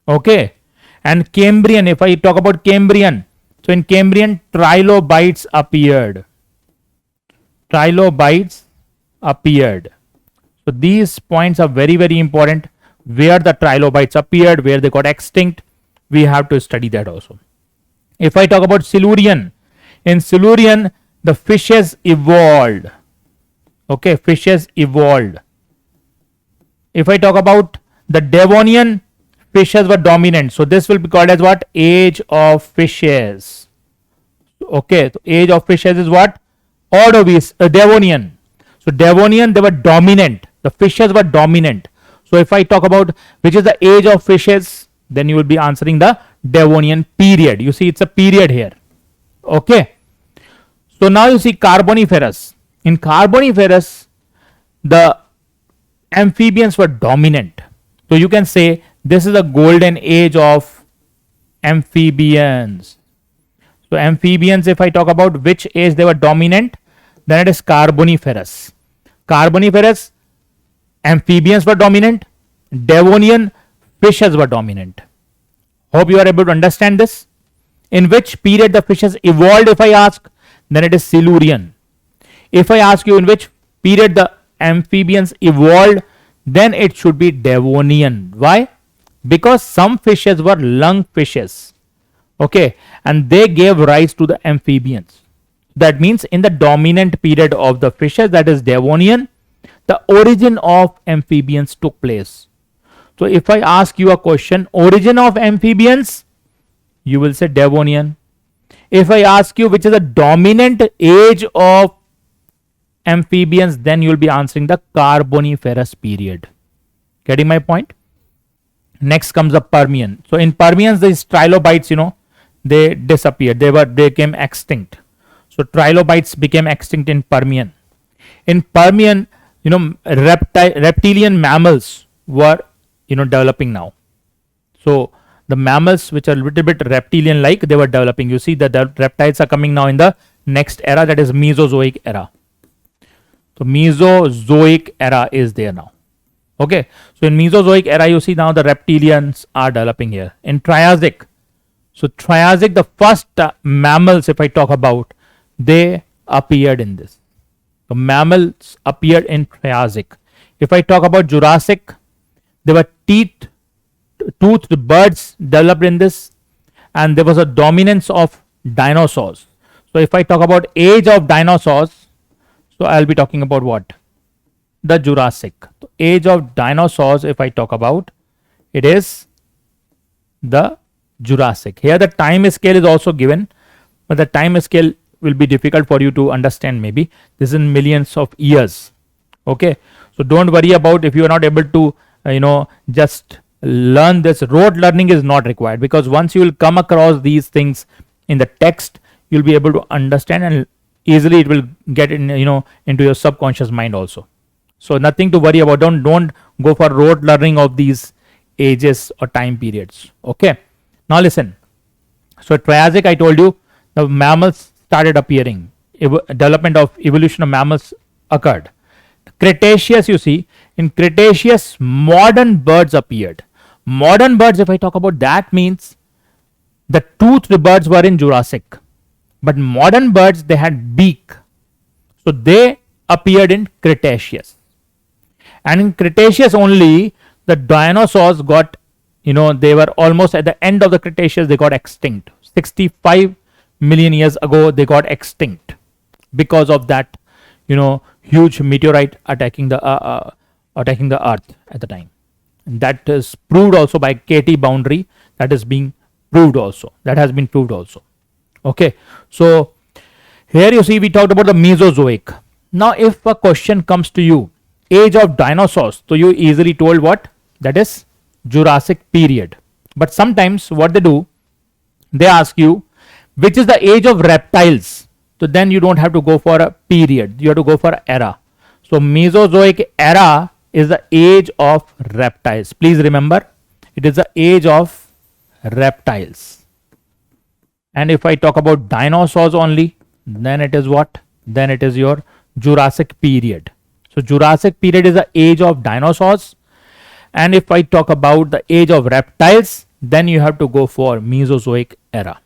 Okay. And Cambrian, if I talk about Cambrian, so in Cambrian, trilobites appeared. Trilobites appeared. So these points are very, very important. Where the trilobites appeared, where they got extinct, we have to study that also. If I talk about Silurian, in Silurian, the fishes evolved. Okay, fishes evolved. If I talk about the Devonian, fishes were dominant. So this will be called as what? Age of fishes. Okay, so age of fishes is what? Devonian. So Devonian, they were dominant. The fishes were dominant. So if I talk about which is the age of fishes, then you will be answering the Devonian period. You see, it's a period here. Okay. So now you see Carboniferous. In Carboniferous, the amphibians were dominant. So you can say this is the golden age of amphibians. So amphibians, if I talk about which age they were dominant, then it is Carboniferous. Carboniferous, amphibians were dominant, Devonian fishes were dominant. Hope you are able to understand this. In which period the fishes evolved, if I ask, then it is Silurian. If I ask you in which period the amphibians evolved, then it should be Devonian. Why? Because some fishes were lung fishes, okay, and they gave rise to the amphibians. That means in the dominant period of the fishes, that is Devonian, the origin of amphibians took place. So if I ask you a question, origin of amphibians, you will say Devonian. If I ask you which is the dominant age of amphibians, then you will be answering the Carboniferous period. Getting my point? Next comes the Permian. So in Permians, these trilobites, they disappeared. They became extinct. So trilobites became extinct in Permian. In Permian, reptilian mammals were developing now. So the mammals which are a little bit reptilian like, they were developing. You see that the reptiles are coming now in the next era, that is Mesozoic era. So Mesozoic era is there now. Okay, so in Mesozoic era, you see now the reptilians are developing here. In Triassic, so Triassic, the first mammals, if I talk about, they appeared in this. The mammals appeared in Triassic. If I talk about Jurassic, there were toothed birds developed in this, and there was a dominance of dinosaurs. So if I talk about age of dinosaurs, so I'll be talking about what? The Jurassic. So age of dinosaurs, if I talk about, it is the Jurassic. Here the time scale is also given, but the time scale will be difficult for you to understand. Maybe this is in millions of years. Okay, so don't worry about if you are not able to just learn this. Rote learning is not required, because once you will come across these things in the text, you'll be able to understand, and easily it will get in into your subconscious mind also. So nothing to worry about. Don't go for rote learning of these ages or time periods. Okay, now listen. So Triassic, I told you, the mammals started appearing. Development of evolution of mammals occurred. Cretaceous, you see, in Cretaceous, modern birds appeared. Modern birds, if I talk about, that means the toothed birds were in Jurassic, but modern birds, they had beak, so they appeared in Cretaceous. And in Cretaceous only, the dinosaurs got, they were almost at the end of the Cretaceous, they got extinct. 65 million years ago, they got extinct because of that, huge meteorite attacking the earth at the time. And that is proved also by KT boundary. That is being proved also. That has been proved also. Okay, so here you see we talked about the Mesozoic. Now if a question comes to you, age of dinosaurs, so you easily told what? That is Jurassic period. But sometimes what they do, they ask you which is the age of reptiles. So then you don't have to go for a period, you have to go for era. So Mesozoic era is the age of reptiles. Please remember, it is the age of reptiles. And if I talk about dinosaurs only, then it is what? Then it is your Jurassic period. So Jurassic period is the age of dinosaurs. And if I talk about the age of reptiles, then you have to go for Mesozoic era.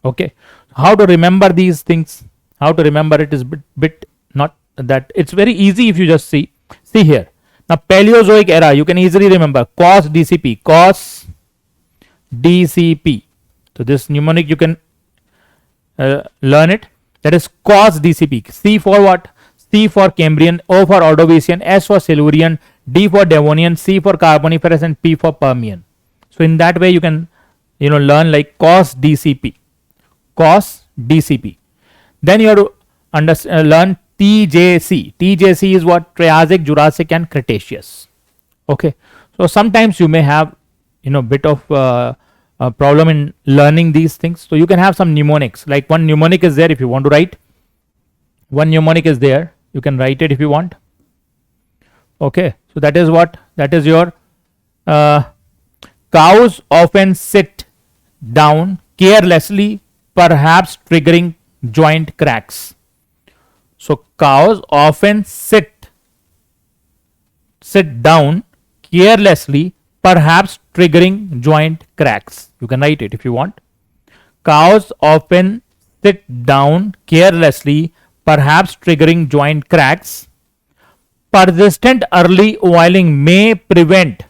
Okay, how to remember these things? How to remember it is bit not that it's very easy if you just see here. Now Paleozoic era, you can easily remember cos DCP, cos DCP. So this mnemonic you can learn it. That is cos DCP. C for what? C for Cambrian, O for Ordovician, S for Silurian, D for Devonian, C for Carboniferous, and P for Permian. So in that way you can learn like cos DCP, cos DCP. Then you have to learn TJC. TJC is what? Triassic, Jurassic, and Cretaceous. Okay, so sometimes you may have bit of a problem in learning these things. So you can have some mnemonics, like one mnemonic is there if you want to write. One mnemonic is there, you can write it if you want. Okay, so that is what? That is your cows often sit down carelessly, perhaps triggering joint cracks. So cows often sit sit down carelessly, perhaps triggering joint cracks. You can write it if you want. Cows often sit down carelessly, perhaps triggering joint cracks. Persistent early oiling may prevent.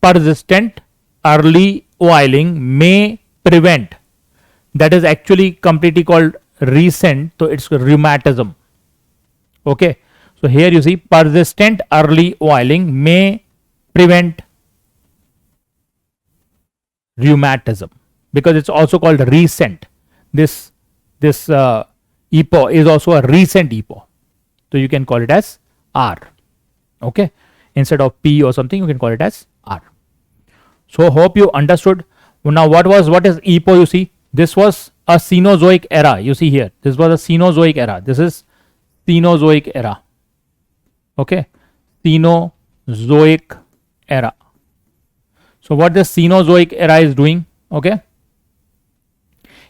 Persistent early oiling may prevent. That is actually completely called recent, so it's rheumatism. Okay, so here you see persistent early oiling may prevent rheumatism because it's also called recent. This EPO is also a recent EPO, so you can call it as R. Okay, instead of P or something, you can call it as R. So hope you understood. Now what is EPO? You see, this was a Cenozoic era. You see here, this was a Cenozoic era. This is Cenozoic era. Okay, Cenozoic era. So what the Cenozoic era is doing? Okay,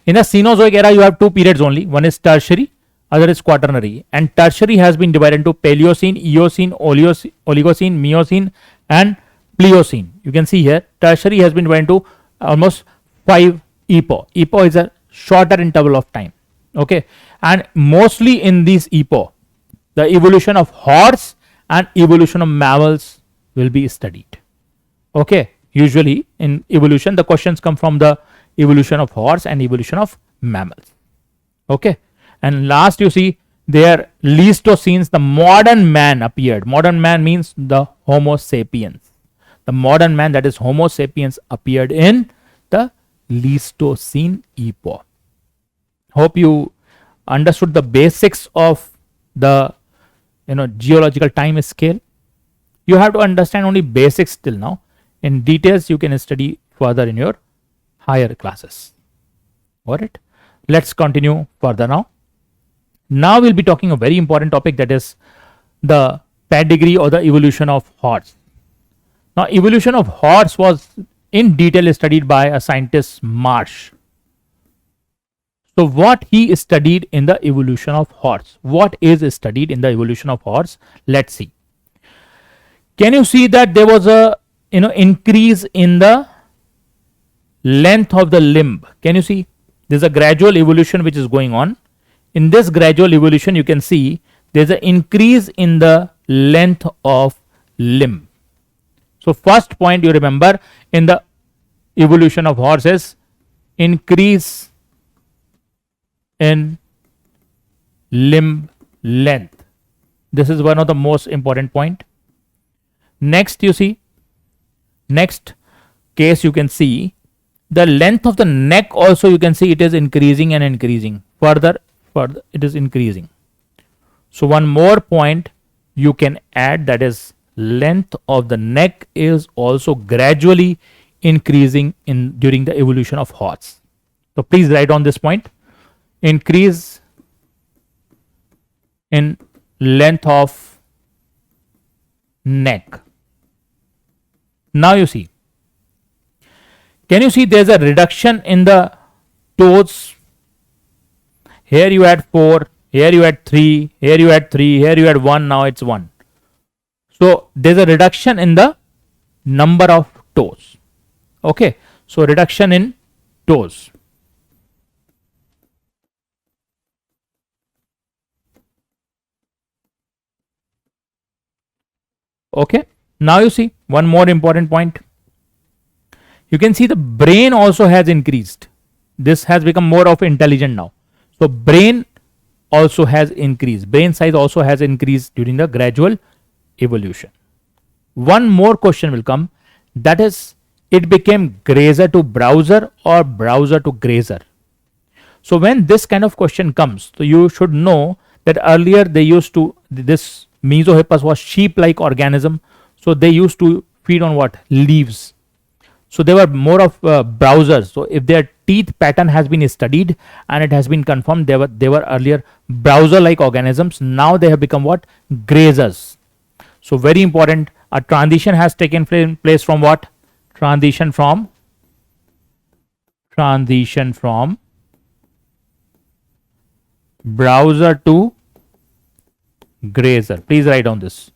in the Cenozoic era you have two periods only. One is tertiary, other is quaternary, and tertiary has been divided into Paleocene, Eocene, Oligocene, Miocene, and Pliocene. You can see here tertiary has been divided into almost 5 EPO. EPO is a shorter interval of time. Okay, and mostly in this EPO, the evolution of horse and evolution of mammals will be studied. Okay, usually in evolution the questions come from the evolution of horse and evolution of mammals. Okay, and last you see there Leistocenes, the modern man appeared. Modern man means the Homo sapiens. The modern man, that is Homo sapiens, appeared in the Pleistocene epoch. Hope you understood the basics of the geological time scale. You have to understand only basics till now. In details you can study further in your higher classes. Alright, let's continue further now. Now we'll be talking a very important topic, that is the pedigree or the evolution of horse. Now evolution of horse was in detail studied by a scientist, Marsh. So what he studied in the evolution of horse? What is studied in the evolution of horse? Let's see. Can you see that there was a increase in the length of the limb? Can you see? There's a gradual evolution which is going on. In this gradual evolution you can see there's an increase in the length of limb. So first point you remember in the evolution of horse is increase in limb length. This is one of the most important point. Next you see, next case you can see the length of the neck also, you can see it is increasing and increasing. Further it is increasing. So one more point you can add, that is length of the neck is also gradually increasing in during the evolution of horse. So please write on this point, increase in length of neck. Now you see, can you see there's a reduction in the toes? Here you had 4, here you had 3, here you had 3, here you had 1, now it's 1. So there's a reduction in the number of toes. Okay, so reduction in toes. Okay, now you see one more important point. You can see the brain also has increased. This has become more of intelligent now. So brain also has increased. Brain size also has increased during the gradual evolution. One more question will come, that is it became grazer to browser or browser to grazer. So when this kind of question comes, so you should know that earlier they used to, this Mesohippus was sheep-like organism, so they used to feed on what? Leaves. So they were more of browsers. So if their teeth pattern has been studied and it has been confirmed they were earlier browser-like organisms, now they have become what? Grazers. So very important, a transition has taken place from what? Transition from browser to grazer. Please write down this.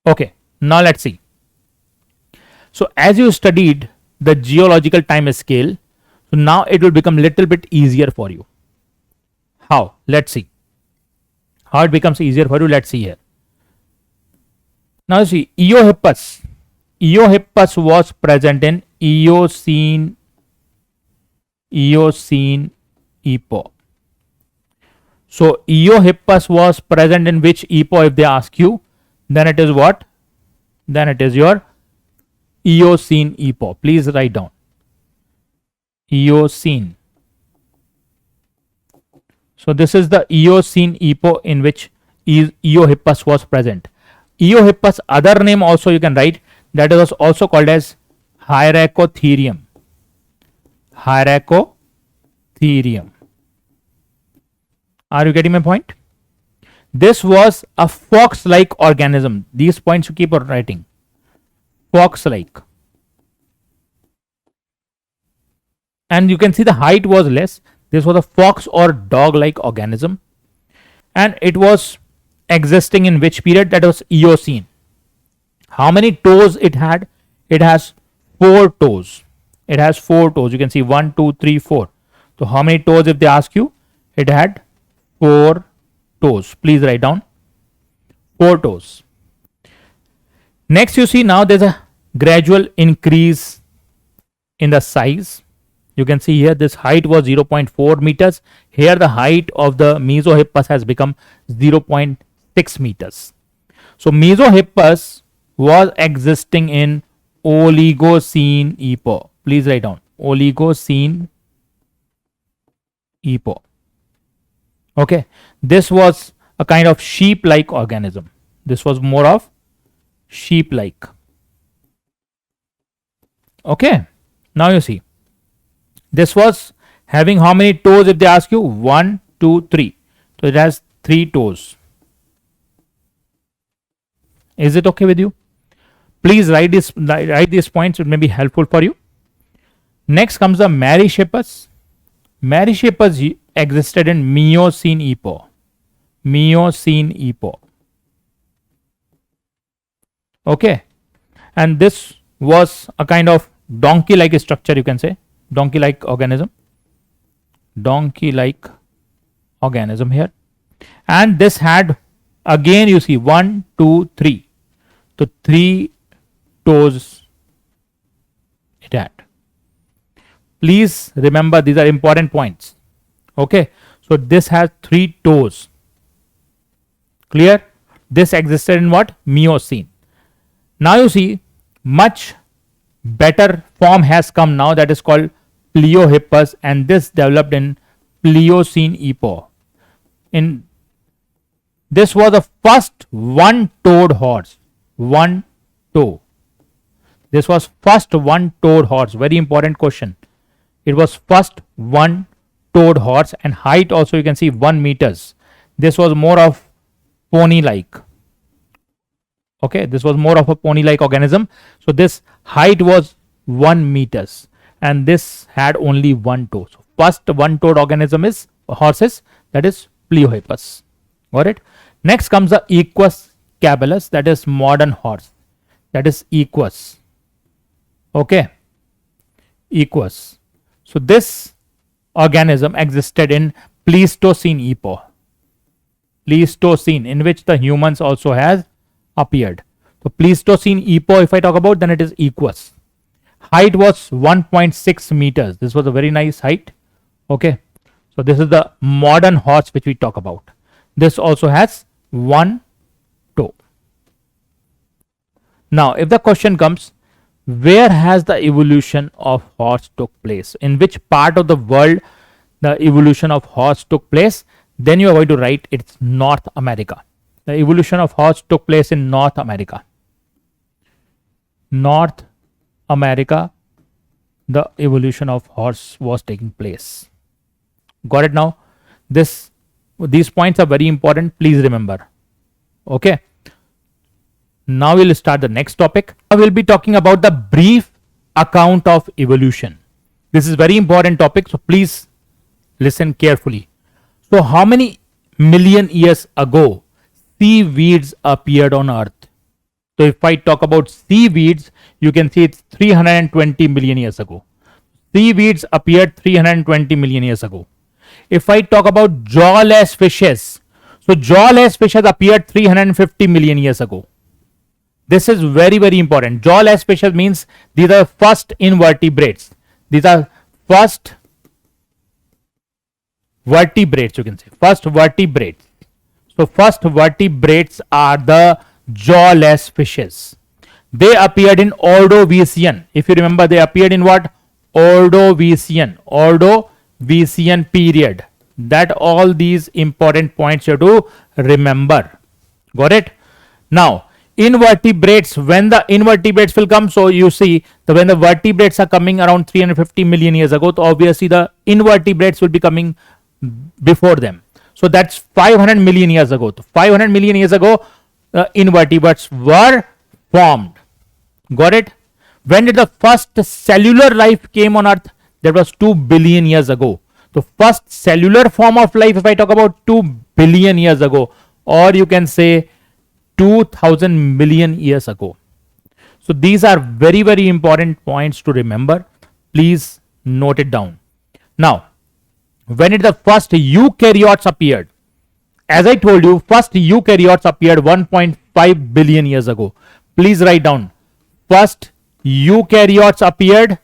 Okay, now let's see. So as you studied the geological time scale, so now it will become little bit easier for you. How? Let's see. How it becomes easier for you, let's see here. Now see, Eohippus. Eohippus was present in Eocene epoch. So Eohippus was present in which epoch if they ask you? Then it is what? Then it is your Eocene epoch. Please write down. Eocene. So this is the Eocene epoch in which Eohippus was present. Eohippus other name also you can write, that is also called as Hyracotherium. Hyracotherium. Are you getting my point? This was a fox-like organism. These points you keep on writing. Fox-like. And you can see the height was less. This was a fox or dog-like organism. And it was existing in which period? That was Eocene. How many toes it had? It has 4 toes. It has 4 toes. You can see 1, 2, 3, 4. So how many toes if they ask you? It had 4 toes. Please write down 4 toes. Next you see now there's a gradual increase in the size. You can see here this height was 0.4 meters. Here the height of the Mesohippus has become 0.6 meters. So Mesohippus was existing in Oligocene epoch. Please write down Oligocene epoch. Okay, this was a kind of sheep-like organism. This was more of sheep-like. Okay, now you see. This was having how many toes if they ask you? 1, 2, 3. So it has 3 toes. Is it okay with you? Please write these points. It may be helpful for you. Next comes the Merychippus. Merychippus existed in Miocene epoch. Miocene epoch. Okay. And this was a kind of donkey-like structure, you can say. Donkey-like organism. Donkey-like organism here. And this had, again you see 1, 2, 3. So 3 toes it had. Please remember these are important points. Okay. So this has 3 toes. Clear? This existed in what? Miocene. Now you see much better form has come now, that is called Pliohippus, and this developed in Pliocene epoch. In this was the first one-toed horse. One toe. This was first one-toed horse. Very important question. It was first one-toed horse, and height also you can see 1 meters. This was more of pony-like. Okay, this was more of a pony-like organism. So this height was 1 meters, and this had only 1 toe. So first one-toed organism is horses, that is Pliohippus. Got it? Next comes the Equus caballus, that is modern horse. That is Equus. Okay, Equus. So this organism existed in Pleistocene epoch. Pleistocene, in which the humans also has appeared. So Pleistocene epoch, if I talk about, then it is Equus. Height was 1.6 meters. This was a very nice height. Okay. So this is the modern horse which we talk about. This also has 1 toe. Now, if the question comes, where has the evolution of horse took place? In which part of the world the evolution of horse took place? Then you are going to write it's North America. The evolution of horse took place in North America. North America, the evolution of horse was taking place. Got it now? These points are very important. Please remember. Okay. Now we'll start the next topic. I will be talking about the brief account of evolution. This is very important topic, so please listen carefully. So how many million years ago seaweeds appeared on earth? So if I talk about seaweeds, you can see it's 320 million years ago. Seaweeds appeared 320 million years ago. If I talk about jawless fishes, so jawless fishes appeared 350 million years ago. This is very, very important. Jawless fishes means these are first invertebrates. These are first vertebrates, you can say. First vertebrates. So first vertebrates are the jawless fishes. They appeared in Ordovician. If you remember, they appeared in what? Ordovician period. That all these important points you have to remember. Got it? Now, invertebrates, when the invertebrates will come, so you see when the vertebrates are coming around 350 million years ago, so obviously the invertebrates will be coming before them. So that's 500 million years ago. 500 million years ago, invertebrates were formed. Got it? When did the first cellular life came on Earth? That was 2 billion years ago. The first cellular form of life, if I talk about 2 billion years ago, or you can say 2000 million years ago. So these are very, very important points to remember. Please note it down. Now, when did the first eukaryotes appeared? As I told you, first eukaryotes appeared 1.5 billion years ago. Please write down. First eukaryotes appeared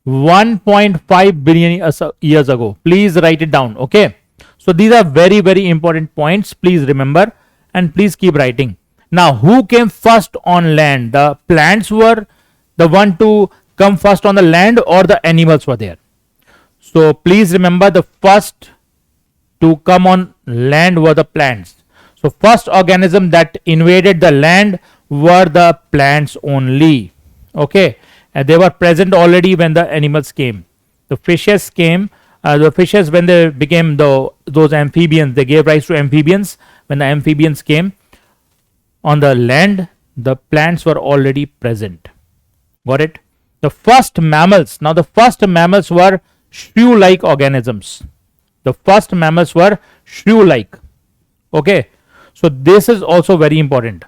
1.5 billion years ago. Please write it down. Okay. So these are very, very important points. Please remember and please keep writing. Now, who came first on land? The plants were the one to come first on the land, or the animals were there? So please remember, the first to come on land were the plants. So first organism that invaded the land were the plants only. Okay. And they were present already when the animals came. The fishes came. The fishes, when they became those amphibians, they gave rise to amphibians. When the amphibians came on the land, the plants were already present. Got it? The first mammals. Now the first mammals were shrew-like organisms. The first mammals were shrew-like. Okay. So this is also very important.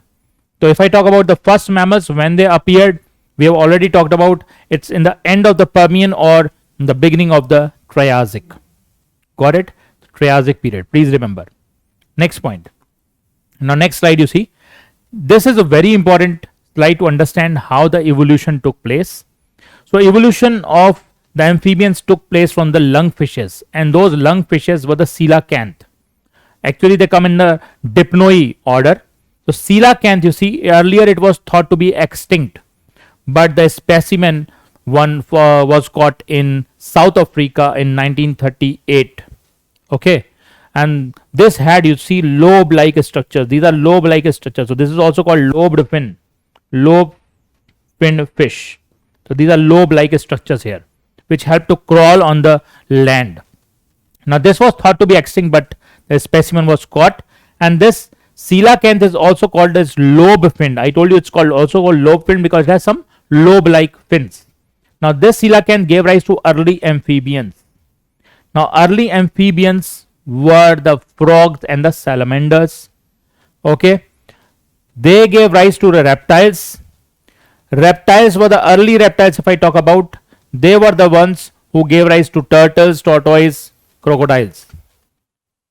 So if I talk about the first mammals, when they appeared, we have already talked about, it's in the end of the Permian or in the beginning of the Triassic. Got it? Triassic period. Please remember. Next point. Now next slide you see. This is a very important slide to understand how the evolution took place. So evolution of the amphibians took place from the lungfishes, and those lungfishes were the coelacanth. Actually they come in the Dipnoi order. So coelacanth, you see, earlier it was thought to be extinct, but the specimen one was caught in South Africa in 1938. Okay, and this had, you see, lobe-like structures. These are lobe-like structures. So this is also called lobed fin, lobe-finned fish. So these are lobe-like structures here, which help to crawl on the land. Now this was thought to be extinct, but the specimen was caught, and this coelacanth is also called as lobe-finned. I told you it's also called lobe-finned because it has some lobe-like fins. Now this coelacanth gave rise to early amphibians. Now early amphibians were the frogs and the salamanders. Okay, they gave rise to the reptiles. Reptiles were the early reptiles. If I talk about, they were the ones who gave rise to turtles, tortoise, crocodiles.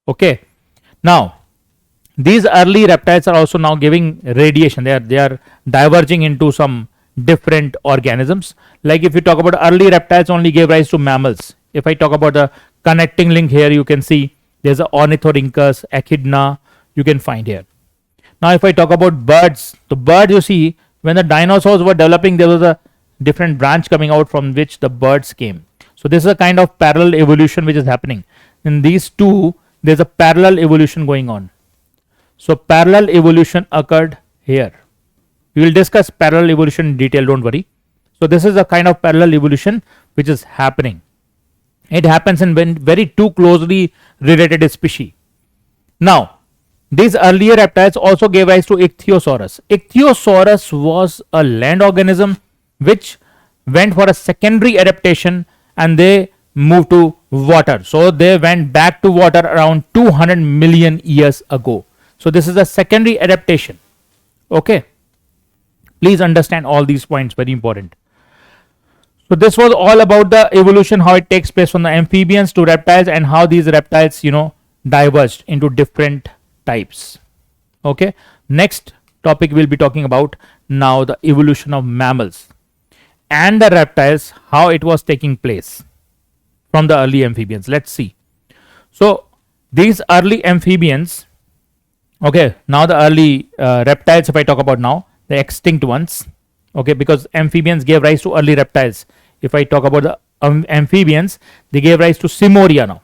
Okay, now these early reptiles are also now giving radiation. They are diverging into some different organisms. Like if you talk about early reptiles, only gave rise to mammals. If I talk about the connecting link here, you can see there's a Ornithorhynchus, Echidna, you can find here. Now if I talk about birds, the birds, you see, when the dinosaurs were developing, there was a different branch coming out from which the birds came. So this is a kind of parallel evolution which is happening. In these two, there's a parallel evolution going on. So parallel evolution occurred here. We will discuss parallel evolution in detail, don't worry. So this is a kind of parallel evolution which is happening. It happens in very two closely related species. Now, these earlier reptiles also gave rise to Ichthyosaurus. Ichthyosaurus was a land organism which went for a secondary adaptation, and they moved to water. So they went back to water around 200 million years ago. So this is a secondary adaptation. Okay. Please understand all these points, very important. So this was all about the evolution, how it takes place from the amphibians to reptiles and how these reptiles, diverged into different types. Okay. Next topic we'll be talking about now the evolution of mammals and the reptiles, how it was taking place from the early amphibians. Let's see. So these early amphibians, okay, now the early reptiles, if I talk about now, the extinct ones, okay, because amphibians gave rise to early reptiles. If I talk about the amphibians, they gave rise to Simoria now.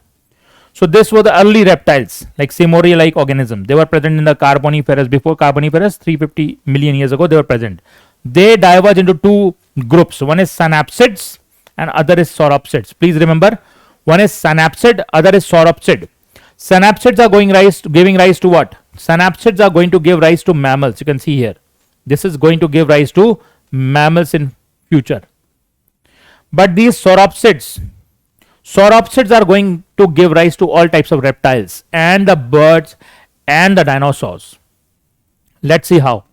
So this were the early reptiles, like Simoria like organism. They were present in the Carboniferous, before Carboniferous, 350 million years ago they were present. They diverge into two groups. One is synapsids and other is sauropsids. Please remember, one is synapsid, other is sauropsid. Synapsids are giving rise to what? Synapsids are going to give rise to mammals. You can see here. This is going to give rise to mammals in future. But these sauropsids are going to give rise to all types of reptiles and the birds and the dinosaurs. Let's see how.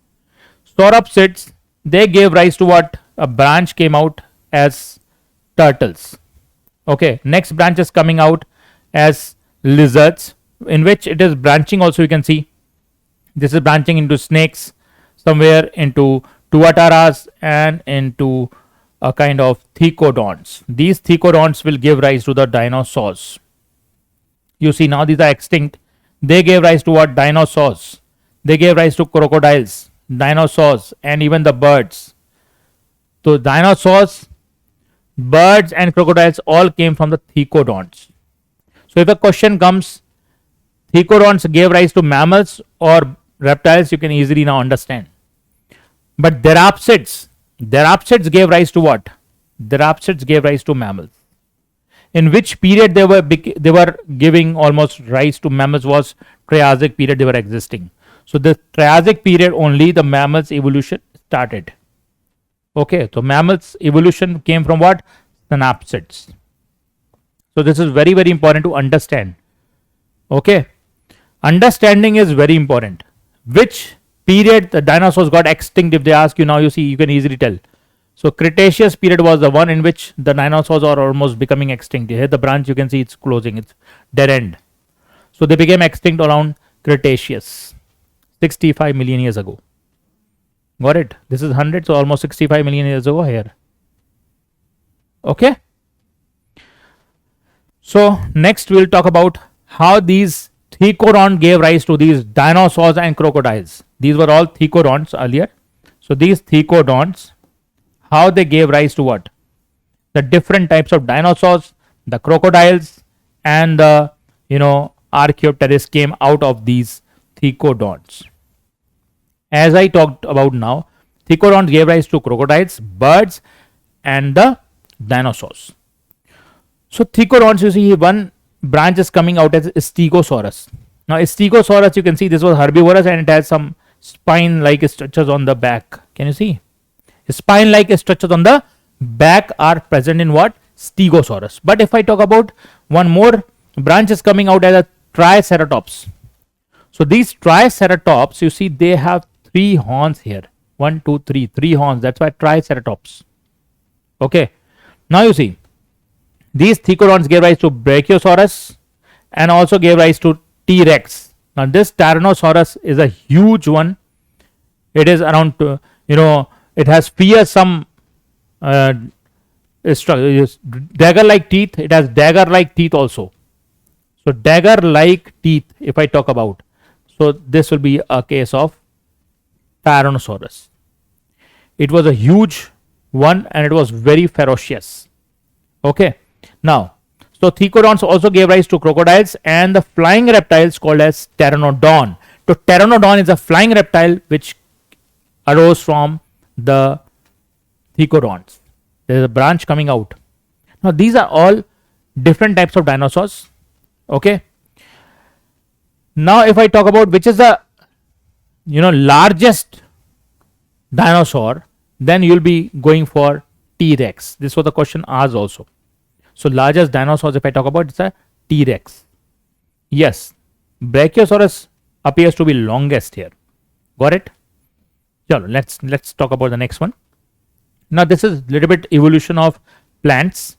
Sauropsids, they gave rise to what? A branch came out as turtles. Okay, next branch is coming out as lizards, in which it is branching also. You can see this is branching into snakes, somewhere into tuataras and into a kind of thecodonts. These thecodonts will give rise to the dinosaurs. You see now these are extinct. They gave rise to what? Dinosaurs. They gave rise to crocodiles, dinosaurs, and even the birds. So dinosaurs, birds and crocodiles all came from the thecodonts. So if a question comes, thecodonts gave rise to mammals or reptiles, you can easily now understand. But therapsids gave rise to what? Therapsids gave rise to mammals. In which period they were giving almost rise to mammals was Triassic period they were existing. So the Triassic period only the mammals evolution started. Okay, so mammals evolution came from what? Synapsids. So this is very, very important to understand. Okay, understanding is very important. Which period the dinosaurs got extinct? If they ask you now, you see, you can easily tell. So Cretaceous period was the one in which the dinosaurs are almost becoming extinct. Here the branch, you can see it's closing, it's dead end. So they became extinct around Cretaceous, 65 million years ago. Got it? This is 100, so almost 65 million years ago here. Okay. So next we'll talk about how these thecodont gave rise to these dinosaurs and crocodiles. These were all thecodonts earlier. So these thecodonts, how they gave rise to what? The different types of dinosaurs, the crocodiles, and the Archaeopteryx came out of these thecodonts. As I talked about now, thecodonts gave rise to crocodiles, birds, and the dinosaurs. So thecodonts, you see one branch is coming out as Stegosaurus. Now Stegosaurus, you can see this was herbivorous and it has some spine-like structures on the back. Can you see? Spine-like structures on the back are present in what? Stegosaurus. But if I talk about one more branch is coming out as a Triceratops. So these Triceratops, you see, they have 3 horns here. 1, 2, 3. 3 horns. That's why Triceratops. Okay. Now you see, these thecodonts gave rise to Brachiosaurus and also gave rise to T-Rex. Now this Tyrannosaurus is a huge one. It is around, it has fearsome dagger-like teeth. It has dagger-like teeth also. So dagger-like teeth, if I talk about. So this will be a case of Tyrannosaurus. It was a huge one and it was very ferocious. Okay. Now, so thecodonts also gave rise to crocodiles and the flying reptiles called as Pteranodon. So Pteranodon is a flying reptile which arose from the thecodonts. There is a branch coming out. Now these are all different types of dinosaurs. Okay. Now if I talk about which is the largest dinosaur, then you'll be going for T-Rex. This was the question asked also. So largest dinosaurs, if I talk about, it's a T-Rex. Yes, Brachiosaurus appears to be longest here. Got it? Chalo, let's talk about the next one. Now this is little bit evolution of plants,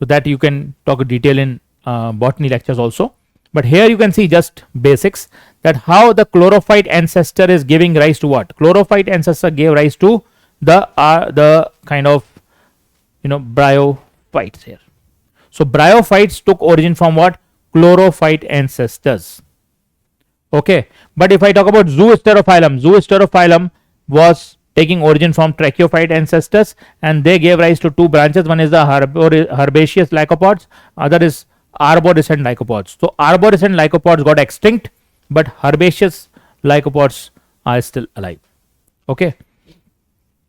so that you can talk detail in botany lectures also. But here you can see just basics, that how the chlorophyte ancestor is giving rise to what? Chlorophyte ancestor gave rise to the kind of bryophytes here. So bryophytes took origin from what? Chlorophyte ancestors. Okay, but if I talk about zoosterophyllum was taking origin from tracheophyte ancestors, and they gave rise to two branches. One is the herbaceous lycopods, other is arborescent lycopods. So arborescent lycopods got extinct, but herbaceous lycopods are still alive. Okay.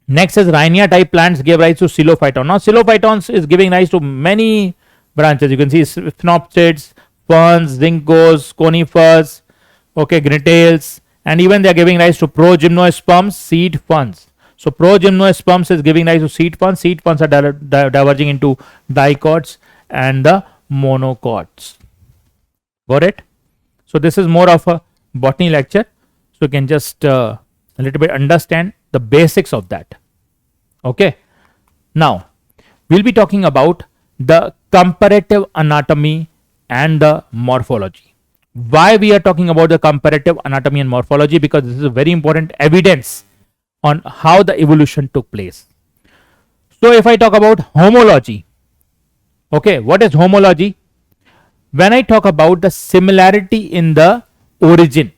Next is Rhynia type plants gave rise to Psilophyton. Now Psilophytons is giving rise to many branches. You can see Sphenopsids, ferns, zincos, conifers, okay, gnatales, and even they are giving rise to progymnosperms, seed ferns. So progymnosperms is giving rise to seed ferns. Seed ferns are diverging into dicots and the monocots. Got it? So this is more of a botany lecture, so you can just a little bit understand the basics of that. Okay, now we'll be talking about the comparative anatomy and the morphology. Why we are talking about the comparative anatomy and morphology? Because this is a very important evidence on how the evolution took place. So if I talk about homology, okay, what is homology? When I talk about the similarity in the origin,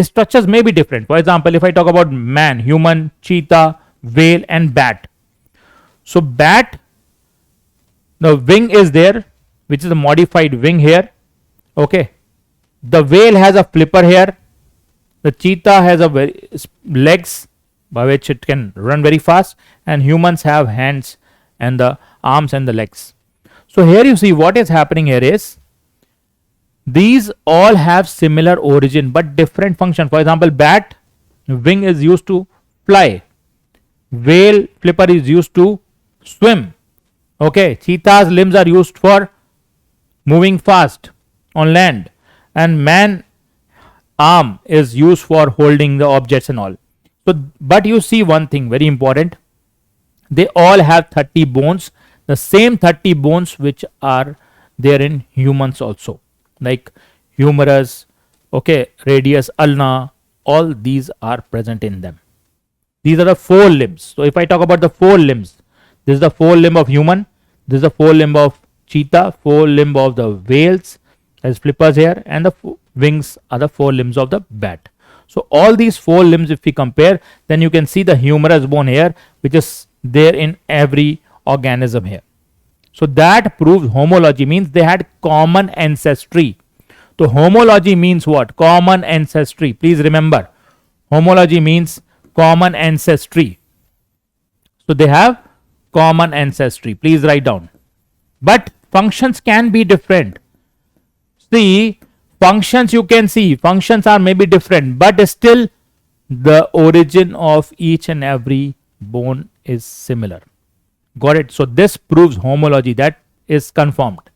structures may be different. For example, if I talk about man, human, cheetah, whale and bat. So bat, the wing is there, which is a modified wing here. Okay, the whale has a flipper here. The cheetah has a legs by which it can run very fast, and humans have hands and the arms and the legs. So here you see what is happening here is these all have similar origin but different function. For example, bat wing is used to fly, whale flipper is used to swim. Okay, cheetah's limbs are used for moving fast on land, and man arm is used for holding the objects and all. So but you see one thing very important, they all have 30 bones, the same 30 bones which are there in humans also, like humerus, okay, radius, ulna, all these are present in them. These are the four limbs. So if I talk about the four limbs, this is the four limb of human, this is the four limb of cheetah, four limb of the whales, there's flippers here, and the wings are the four limbs of the bat. So all these four limbs, if we compare, then you can see the humerus bone here, which is there in every organism here. So that proves homology, means they had common ancestry. So homology means what? Common ancestry. Please remember, homology means common ancestry. So they have common ancestry. Please write down. But functions can be different. See, functions you can see, functions are maybe different, but still the origin of each and every bone is similar. Got it? So this proves homology, that is confirmed.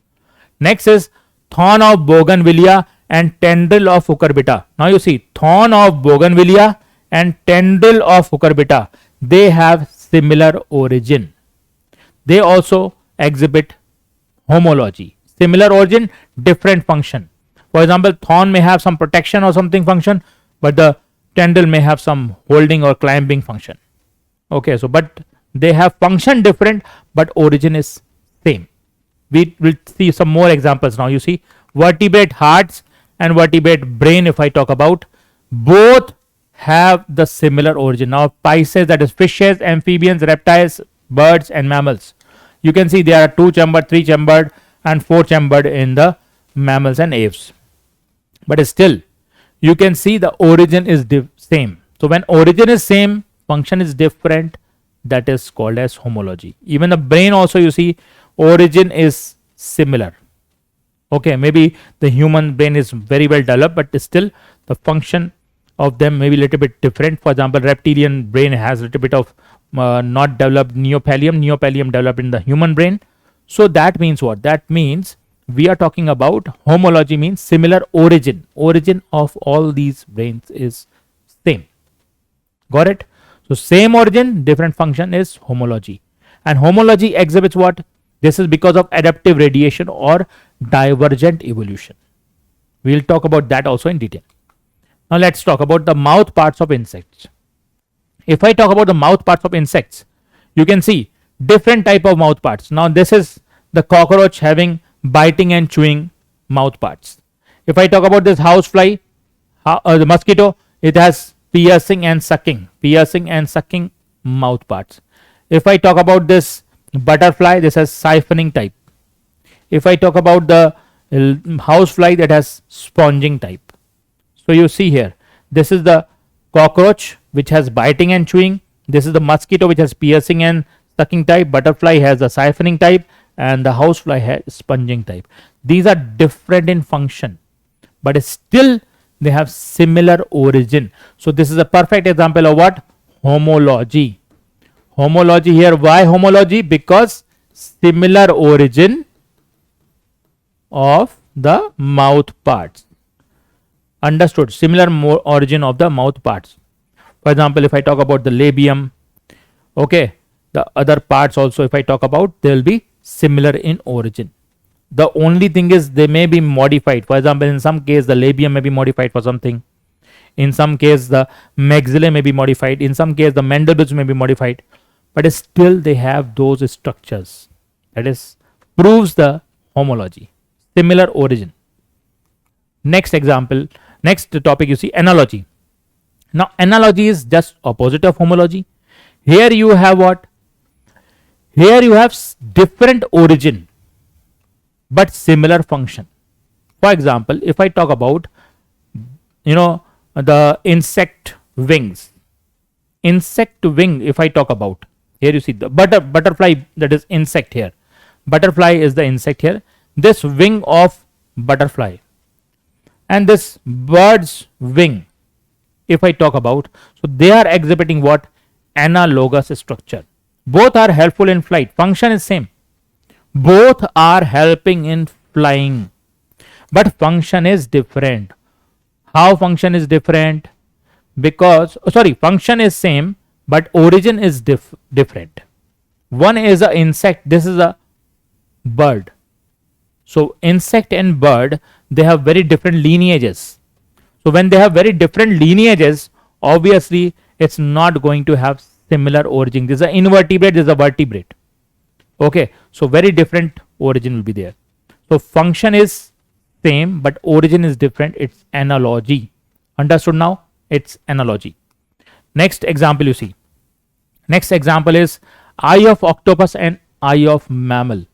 Next is thorn of bougainvillea and tendril of cucurbita. Now you see, thorn of bougainvillea and tendril of cucurbita, they have similar origin. They also exhibit homology. Similar origin, different function. For example, thorn may have some protection or something function, but the tendril may have some holding or climbing function. Okay, so but they have function different, but origin is same. We will see some more examples now. You see, vertebrate hearts and vertebrate brain, if I talk about, both have the similar origin. Now pisces, that is fishes, amphibians, reptiles, birds and mammals. You can see there are 2-chambered, 3-chambered and 4-chambered in the mammals and aves. But still, you can see the origin is same. So when origin is same, function is different, that is called as homology. Even the brain also, you see, origin is similar. Okay, maybe the human brain is very well developed, but still the function of them may be a little bit different. For example, reptilian brain has a little bit of not developed neopallium. Neopallium developed in the human brain. So that means what? That means we are talking about homology means similar origin. Origin of all these brains is same. Got it? So same origin, different function is homology. And homology exhibits what? This is because of adaptive radiation or divergent evolution. We'll talk about that also in detail. Now let's talk about the mouth parts of insects. If I talk about the mouth parts of insects, you can see different type of mouth parts. Now this is the cockroach having biting and chewing mouth parts. If I talk about this housefly, the mosquito, it has piercing and sucking mouth parts. If I talk about this butterfly, this has siphoning type. If I talk about the housefly, that has sponging type. So you see here, this is the cockroach which has biting and chewing. This is the mosquito which has piercing and sucking type. Butterfly has a siphoning type, and the housefly has sponging type. These are different in function, but still they have similar origin. So this is a perfect example of what? Homology. Homology here. Why homology? Because similar origin of the mouth parts. Understood? Similar origin of the mouth parts. For example, if I talk about the labium, okay, the other parts also, if I talk about, they will be similar in origin. The only thing is they may be modified. For example, in some case the labium may be modified for something. In some case the maxillae may be modified. In some case the mandibles may be modified. But still they have those structures. That is proves the homology. Similar origin. Next example, next topic you see analogy. Now analogy is just opposite of homology. Here you have what? Here you have different origin but similar function. For example, if I talk about the insect wings. Insect wing, if I talk about, here you see the butterfly, that is insect here. Butterfly is the insect here. This wing of butterfly and this bird's wing, if I talk about, so they are exhibiting what? Analogous structure. Both are helpful in flight. Function is same. Both are helping in flying, but function is different. How function is different? Because function is same, but origin is different. One is an insect, this is a bird. So insect and bird, they have very different lineages. So when they have very different lineages, obviously it's not going to have similar origin. This is an invertebrate, this is a vertebrate. Okay, so very different origin will be there. So function is same, but origin is different. It's analogy. Understood now? It's analogy. Next example you see. Next example is eye of octopus and eye of mammal.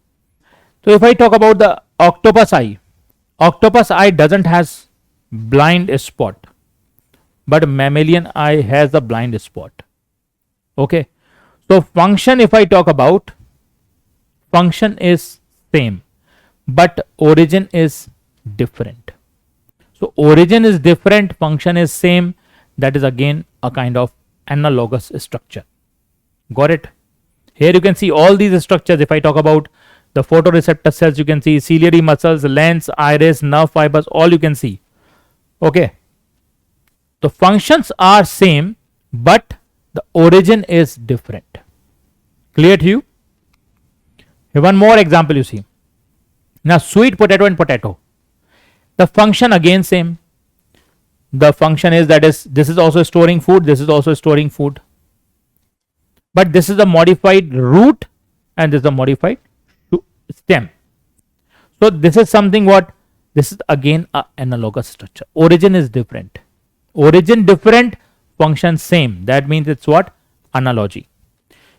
So if I talk about the octopus eye doesn't has blind spot, but mammalian eye has a blind spot. Okay, so function, if I talk about, function is same, but origin is different. So origin is different, function is same. That is again a kind of analogous structure. Got it? Here you can see all these structures. If I talk about the photoreceptor cells, you can see ciliary muscles, lens, iris, nerve fibers, all you can see. Okay, the functions are same, but the origin is different. Clear to you? Here one more example you see. Now sweet potato and potato, the function again same. The function is, that is, this is also storing food, this is also storing food, but this is a modified root and this is a modified stem. So this is something what? This is again a analogous structure. Origin is different. Origin different, function same. That means it's what? Analogy.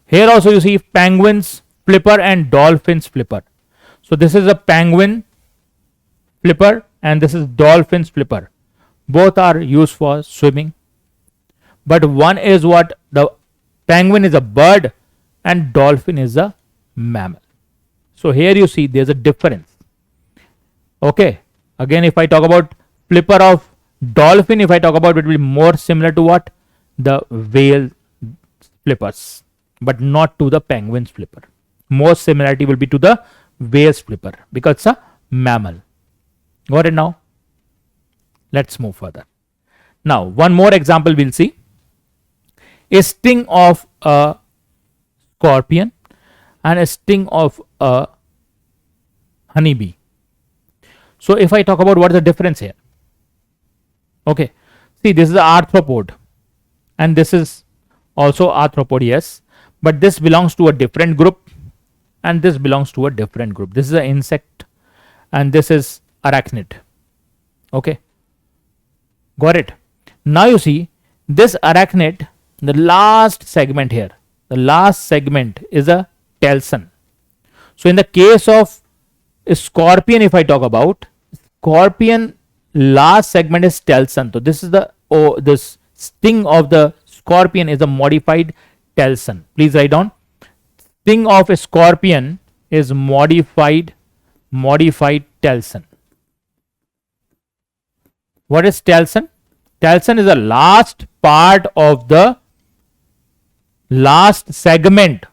Here also you see penguins flipper and dolphins flipper. So this is a penguin flipper and this is dolphins flipper. Both are used for swimming, but one is what? The penguin is a bird and dolphin is a mammal. So here you see there's a difference. Okay, again if I talk about flipper of dolphin, if I talk about, it will be more similar to what? The whale flippers, but not to the penguin's flipper. More similarity will be to the vase flipper because it's a mammal. Got it now? Let's move further. Now, one more example we'll see. A sting of a scorpion and a sting of a honeybee. So, if I talk about what is the difference here, okay, see, this is the arthropod and this is also arthropod, yes, but this belongs to a different group and this belongs to a different group. This is an insect and this is arachnid. Okay, got it. Now you see this arachnid, the last segment here, the last segment is a telson. So in the case of a scorpion, if I talk about scorpion, last segment is telson. So this is the this sting of the scorpion is a modified telson. Please write down. Sting of a scorpion is modified telson. What is telson? Telson is the last part of the last segment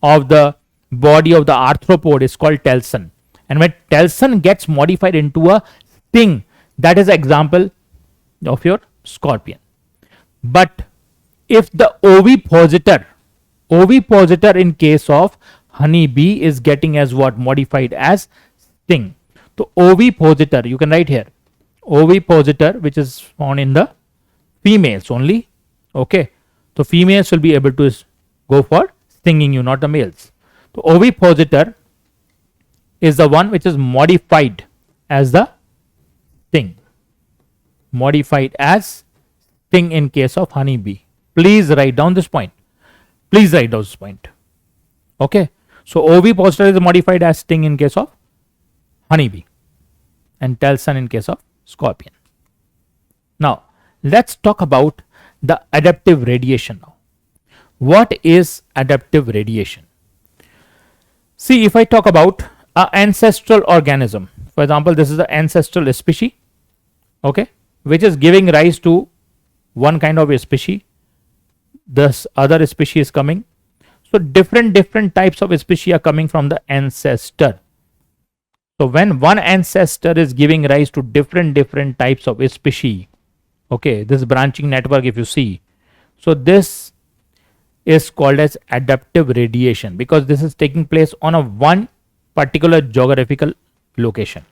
of the body of the arthropod is called telson. And when telson gets modified into a sting, that is an example of your scorpion. But if the ovipositor in case of honeybee is getting as what? Modified as sting. So ovipositor, you can write here, ovipositor, which is found in the females only. Okay, so females will be able to go for stinging you, not the males. So ovipositor is the one which is modified as the sting. Modified as sting in case of honeybee. Please write down this point. Please write down this point. Okay, so ovipositor is modified as sting in case of honeybee and telson in case of scorpion. Now let's talk about the adaptive radiation now. What is adaptive radiation? See, if I talk about an ancestral organism, for example, this is the ancestral species, okay, which is giving rise to one kind of a species, this other species is coming. So different types of species are coming from the ancestor. So when one ancestor is giving rise to different types of species, okay, this branching network, if you see, so this is called as adaptive radiation because this is taking place on a one particular geographical location.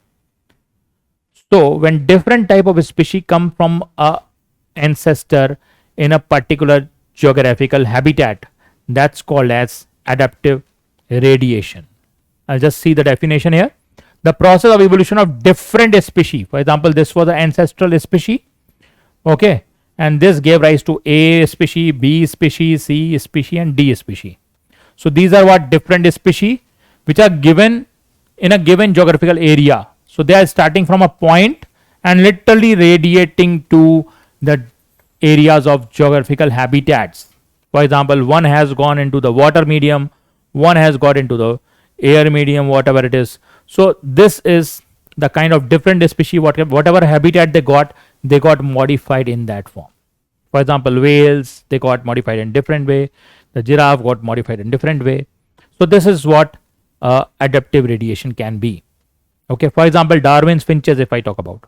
So when different type of species come from a ancestor in a particular geographical habitat, that's called as adaptive radiation. I'll just see the definition here. The process of evolution of different species. For example, this was the ancestral species, okay, and this gave rise to A species, B species, C species and D species. So these are what? Different species which are given in a given geographical area. So they are starting from a point and literally radiating to the areas of geographical habitats. For example, one has gone into the water medium, one has got into the air medium, whatever it is. So this is the kind of different species, whatever habitat they got modified in that form. For example, whales, they got modified in different way. The giraffe got modified in different way. So this is what adaptive radiation can be. Okay, for example, Darwin's finches, if I talk about.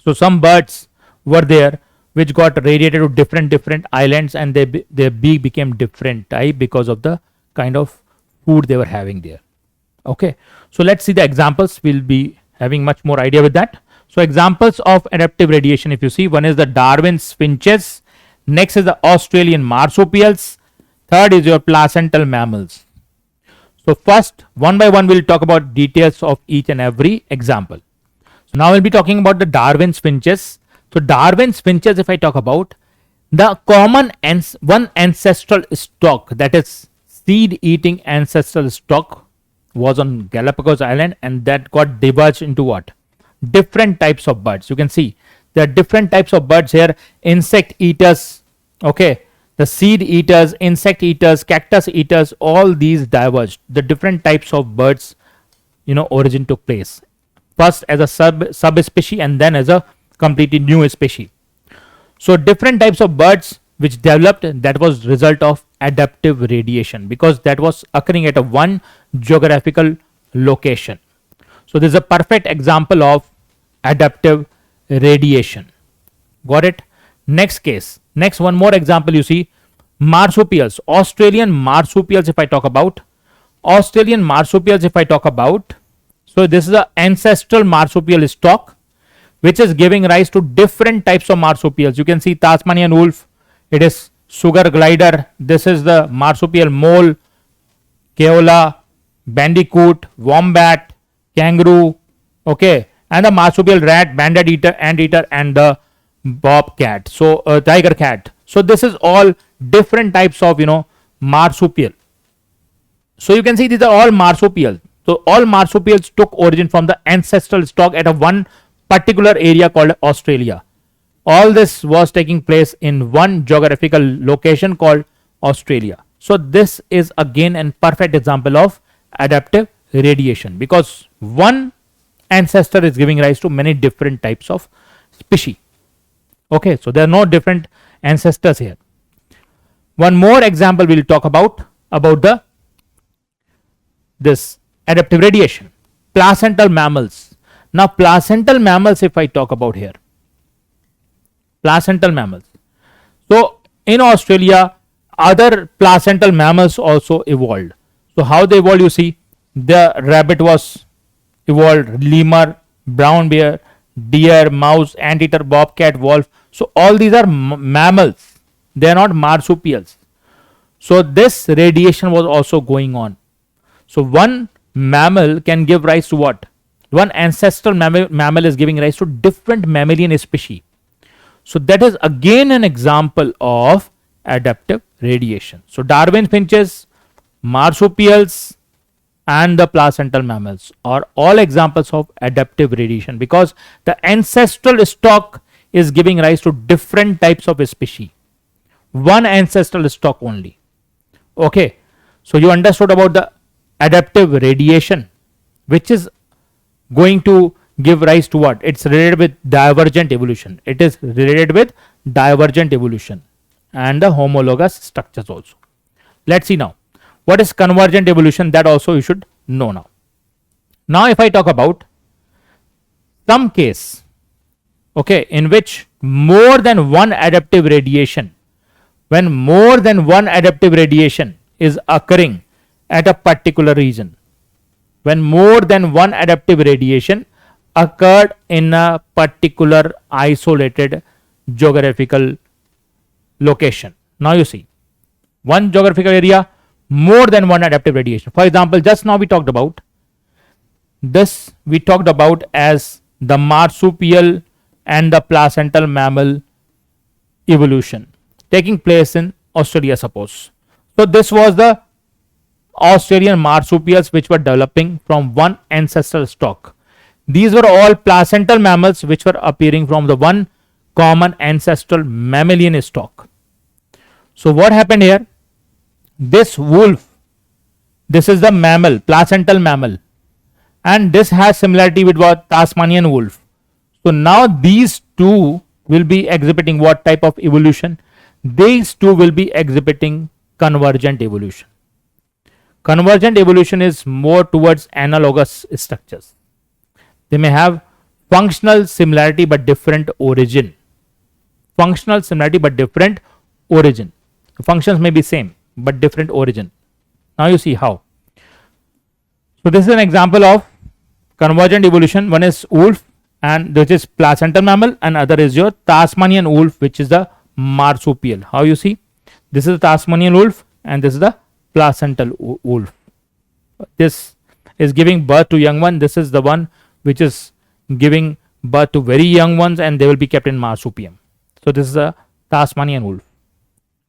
So some birds were there which got radiated to different islands and their beak became different type because of the kind of food they were having there. Okay, so let's see the examples. We'll be having much more idea with that. So examples of adaptive radiation, if you see, one is the Darwin's finches, next is the Australian marsupials, third is your placental mammals. So first, one by one, we'll talk about details of each and every example. So now we'll be talking about the Darwin's finches. So Darwin's finches, if I talk about, the common one ancestral stock, that is seed eating ancestral stock, was on Galapagos Island, and that got diverged into what? Different types of birds. You can see there are different types of birds here. Insect eaters, okay, the seed eaters, insect eaters, cactus eaters, all these diverged. The different types of birds, origin took place first as a subspecies and then as a completely new species. So different types of birds which developed, that was result of adaptive radiation because that was occurring at a one geographical location. So this is a perfect example of adaptive radiation. Got it? Next case. Next, one more example you see. Marsupials. Australian marsupials, if I talk about. Australian marsupials, if I talk about. So this is an ancestral marsupial stock which is giving rise to different types of marsupials. You can see Tasmanian wolf. It is sugar glider. This is the marsupial mole, keola, bandicoot, wombat, kangaroo, okay, and the marsupial rat, banded eater, anteater, and the bobcat. So tiger cat. So this is all different types of marsupial. So you can see these are all marsupials. So all marsupials took origin from the ancestral stock at a one particular area called Australia. All this was taking place in one geographical location called Australia. So this is again a perfect example of adaptive radiation, because one ancestor is giving rise to many different types of species. Okay, so there are no different ancestors here. One more example we'll talk about the this adaptive radiation. Placental mammals. Now placental mammals, if I talk about here, placental mammals. So in Australia, other placental mammals also evolved. So how they evolved, you see, the rabbit was evolved, lemur, brown bear, deer, mouse, anteater, bobcat, wolf. So all these are mammals. They are not marsupials. So this radiation was also going on. So one mammal can give rise to what? One ancestral mammal is giving rise to different mammalian species. So that is again an example of adaptive radiation. So Darwin finches, marsupials, and the placental mammals are all examples of adaptive radiation, because the ancestral stock is giving rise to different types of species. One ancestral stock only. Okay, so you understood about the adaptive radiation, which is going to give rise to what? It's related with divergent evolution. It is related with divergent evolution and the homologous structures also. Let's see now. What is convergent evolution? That also you should know now. Now if I talk about some case, okay, in which more than one adaptive radiation, when more than one adaptive radiation is occurring at a particular region, when more than one adaptive radiation occurred in a particular isolated geographical location. Now you see, one geographical area, more than one adaptive radiation. For example, just now we talked about this, we talked about as the marsupial and the placental mammal evolution taking place in Australia, suppose. So this was the Australian marsupials which were developing from one ancestral stock. These were all placental mammals which were appearing from the one common ancestral mammalian stock. So what happened here? This wolf, this is the mammal, placental mammal, and this has similarity with what? Tasmanian wolf. So now these two will be exhibiting what type of evolution? These two will be exhibiting convergent evolution. Convergent evolution is more towards analogous structures. They may have functional similarity but different origin. Functional similarity but different origin. The functions may be same but different origin. Now you see how. So this is an example of convergent evolution. One is wolf, and this is placental mammal, and other is your Tasmanian wolf, which is the marsupial. How you see? This is the Tasmanian wolf and this is the placental wolf. This is giving birth to young one. This is the one which is giving birth to very young ones, and they will be kept in marsupium. So this is a Tasmanian wolf.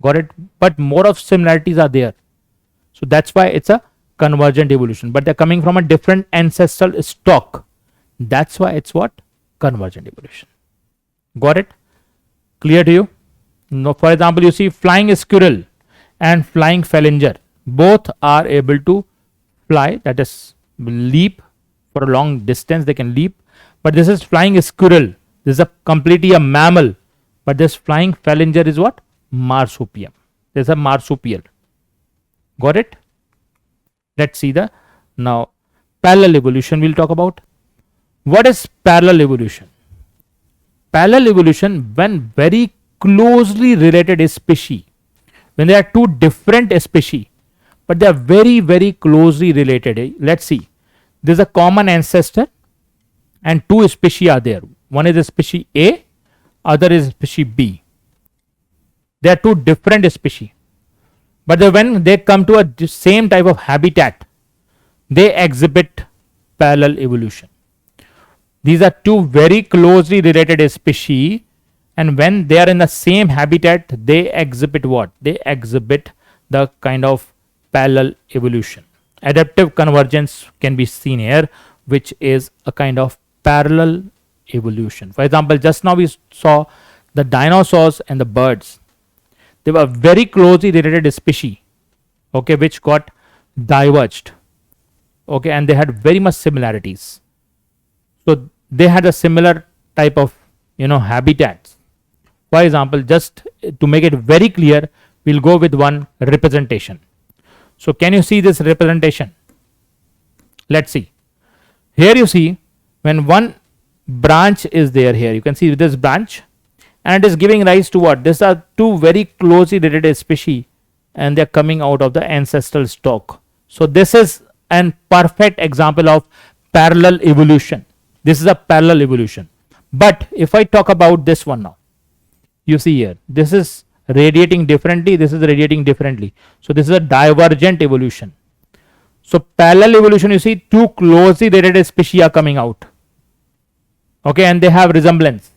Got it? But more of similarities are there. So that's why it's a convergent evolution. But they're coming from a different ancestral stock. That's why it's what? Convergent evolution. Got it? Clear to you? Now, for example, you see flying squirrel and flying phalanger. Both are able to fly, that is leap for a long distance. They can leap. But this is flying squirrel. This is completely a mammal. But this flying phalanger is what? Marsupium. This is a marsupial. Got it? Let's see the now parallel evolution we'll talk about. What is parallel evolution? Parallel evolution, when very closely related species, when there are two different species, but they are very, very closely related. Let's see. There's a common ancestor and two species are there. One is a species A, other is species B. They are two different species. But when they come to a same type of habitat, they exhibit parallel evolution. These are two very closely related species, and when they are in the same habitat, they exhibit what? They exhibit the kind of parallel evolution. Adaptive convergence can be seen here, which is a kind of parallel evolution. For example, just now we saw the dinosaurs and the birds. They were very closely related species, okay, which got diverged, okay, and they had very much similarities. So they had a similar type of habitats. For example, just to make it very clear, we'll go with one representation. So can you see this representation? Let's see. Here you see when one branch is there, here you can see this branch, and it is giving rise to what? These are two very closely related species, and they are coming out of the ancestral stock. So this is an perfect example of parallel evolution. This is a parallel evolution. But if I talk about this one now, you see here, this is radiating differently, this is radiating differently. So this is a divergent evolution. So parallel evolution, you see two closely related species are coming out, okay, and they have resemblance.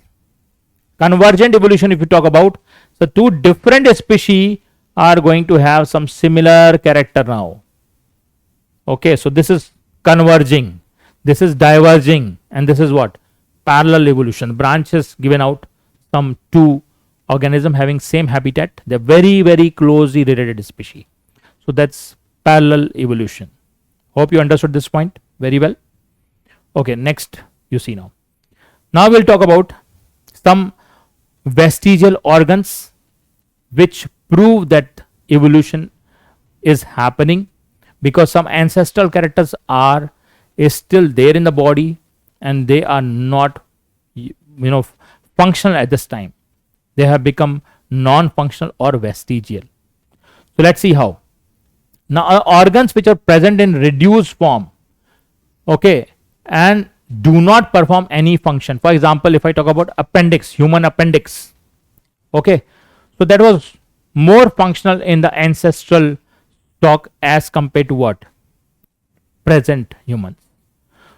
Convergent evolution, if you talk about, so two different species are going to have some similar character now, okay. So this is converging, this is diverging, and this is what? Parallel evolution. Branches given out, some two organism having same habitat, they're very, very closely related species. So that's parallel evolution. Hope you understood this point very well. Okay, next you see now. Now we'll talk about some vestigial organs which prove that evolution is happening, because some ancestral characters is still there in the body and they are not functional at this time. They have become non-functional or vestigial. So let's see how. Now organs which are present in reduced form, okay, and do not perform any function. For example, if I talk about appendix, human appendix, okay, so that was more functional in the ancestral stock as compared to what? Present humans.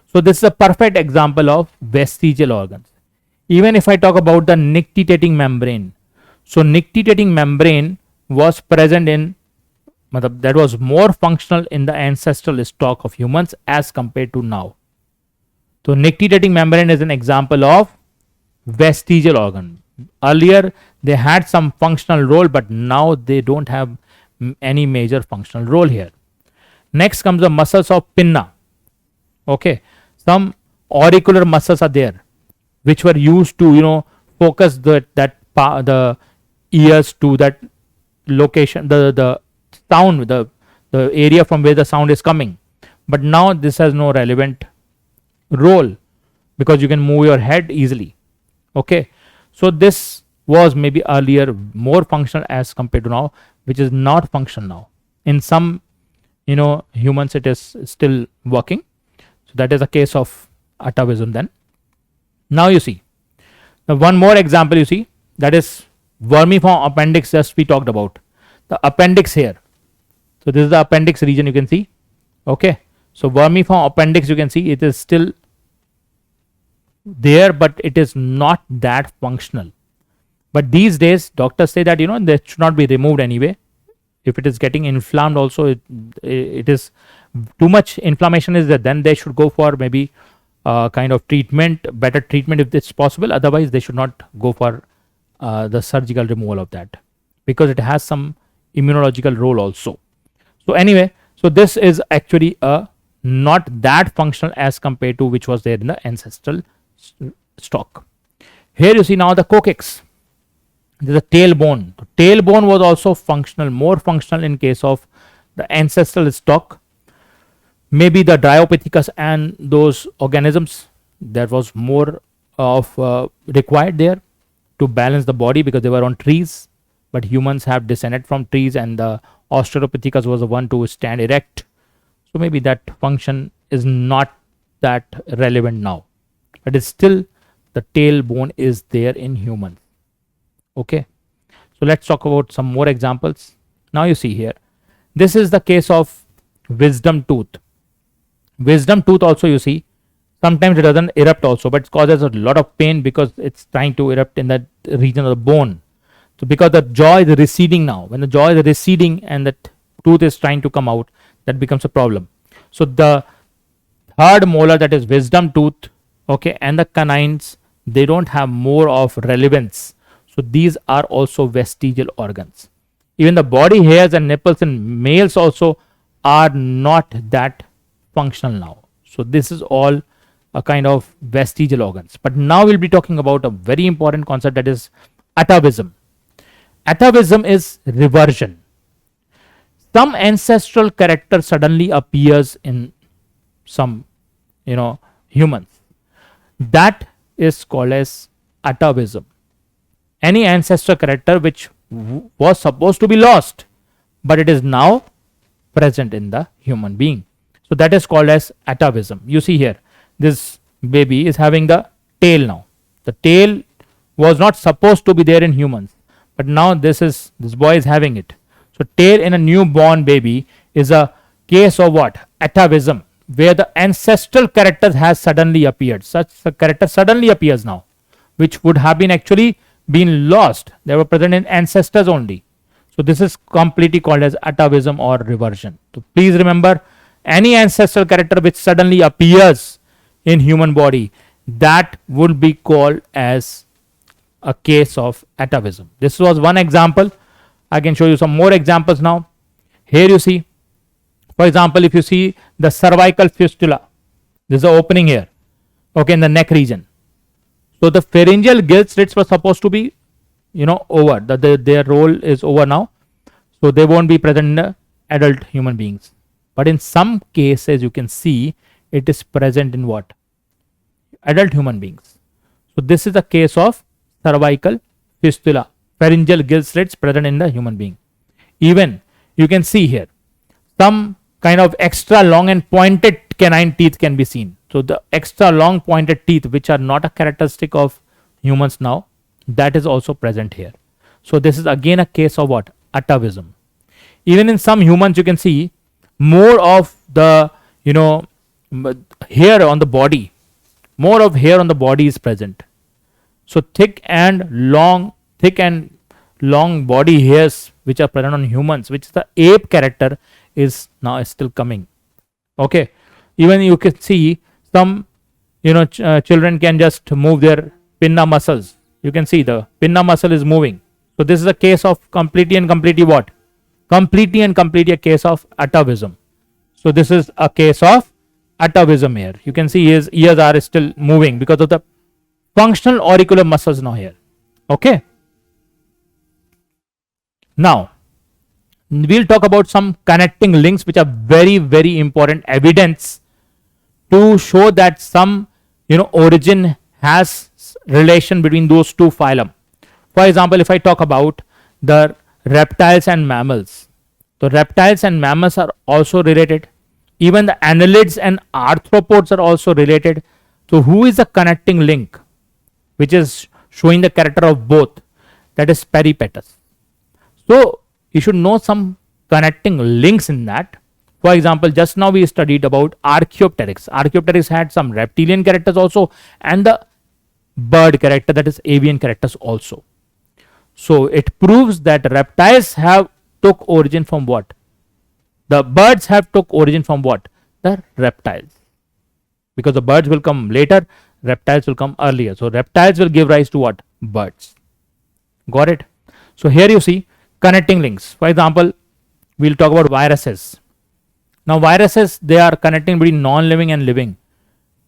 So this is a perfect example of vestigial organs. Even if I talk about the nictitating membrane, so nictitating membrane was present in, that was more functional in the ancestral stock of humans as compared to now. So nictitating membrane is an example of vestigial organ. Earlier they had some functional role, but now they don't have any major functional role here. Next comes the muscles of pinna, okay. Some auricular muscles are there which were used to focus the ears to that location, the sound, the area from where the sound is coming. But now this has no relevant role because you can move your head easily, okay. So this was maybe earlier more functional as compared to now, which is not functional now. In some humans it is still working. So that is a case of atavism then. Now you see, now one more example you see, that is vermiform appendix, just we talked about. The appendix here. So this is the appendix region, you can see, okay. So vermiform appendix, you can see it is still there, but it is not that functional. But these days doctors say that they should not be removed anyway. If it is getting inflamed also, it is too much inflammation is there, then they should go for maybe kind of treatment, better treatment if it's possible. Otherwise they should not go for the surgical removal of that, because it has some immunological role also. So anyway, so this is actually a not that functional as compared to which was there in the ancestral stock. Here you see now the coccyx. There's a tailbone. The tailbone was also functional, more functional in case of the ancestral stock. maybe the Dryopithecus and those organisms, there was more of required there to balance the body because they were on trees, but humans have descended from trees, and the Australopithecus was the one to stand erect. So maybe that function is not that relevant now, but it's still the tailbone is there in humans. Okay, so let's talk about some more examples. Now you see here, this is the case of wisdom tooth. Wisdom tooth also, you see, sometimes it doesn't erupt also, but it causes a lot of pain because it's trying to erupt in that region of the bone. So because the jaw is receding now, when the jaw is receding and that tooth is trying to come out, that becomes a problem. So the third molar, that is wisdom tooth, okay, and the canines, they don't have more of relevance. So these are also vestigial organs. Even the body hairs and nipples in males also are not that functional now. So this is all a kind of vestigial organs. But now we'll be talking about a very important concept, that is atavism. Atavism is reversion. Some ancestral character suddenly appears in some, humans. That is called as atavism. Any ancestral character which was supposed to be lost, but it is now present in the human being. So that is called as atavism. You see here, this baby is having the tail now. The tail was not supposed to be there in humans, but now this boy is having it. So tail in a newborn baby is a case of what? Atavism, where the ancestral character has suddenly appeared. Such a character suddenly appears now, which would have been actually been lost. They were present in ancestors only. So this is completely called as atavism or reversion. So please remember, any ancestral character which suddenly appears in human body, that would be called as a case of atavism. This was one example. I can show you some more examples now. Here you see, for example, if you see the cervical fistula, this is the opening here, okay, in the neck region. So the pharyngeal gill slits were supposed to be, over. Their role is over now. So they won't be present in the adult human beings. But in some cases, you can see it is present in what? Adult human beings. So this is the case of cervical fistula, pharyngeal gill slits present in the human being. Even you can see here, some kind of extra long and pointed canine teeth can be seen. So the extra long pointed teeth, which are not a characteristic of humans now, that is also present here. So this is again a case of what? Atavism. Even in some humans, you can see more of the hair on the body. More of hair on the body is present. So thick and long body hairs which are present on humans, which is the ape character, is now still coming. Okay. Even you can see some children can just move their pinna muscles. You can see the pinna muscle is moving. So this is a case of completely what? Completely a case of atavism. So this is a case of atavism here. You can see his ears are still moving because of the functional auricular muscles now here. Okay. Now we'll talk about some connecting links which are very, very important evidence to show that some origin has relation between those two phylum. For example, if I talk about the reptiles and mammals, so reptiles and mammals are also related. Even the annelids and arthropods are also related. So who is the connecting link which is showing the character of both? That is peripatus. So you should know some connecting links in that. For example, just now we studied about Archaeopteryx. Archaeopteryx had some reptilian characters also, and the bird character, that is avian characters also. So it proves that reptiles have took origin from what? The birds have took origin from what? The reptiles. Because the birds will come later, reptiles will come earlier. So reptiles will give rise to what? Birds. Got it? So here you see connecting links. For example, we'll talk about viruses. Now viruses, they are connecting between non-living and living.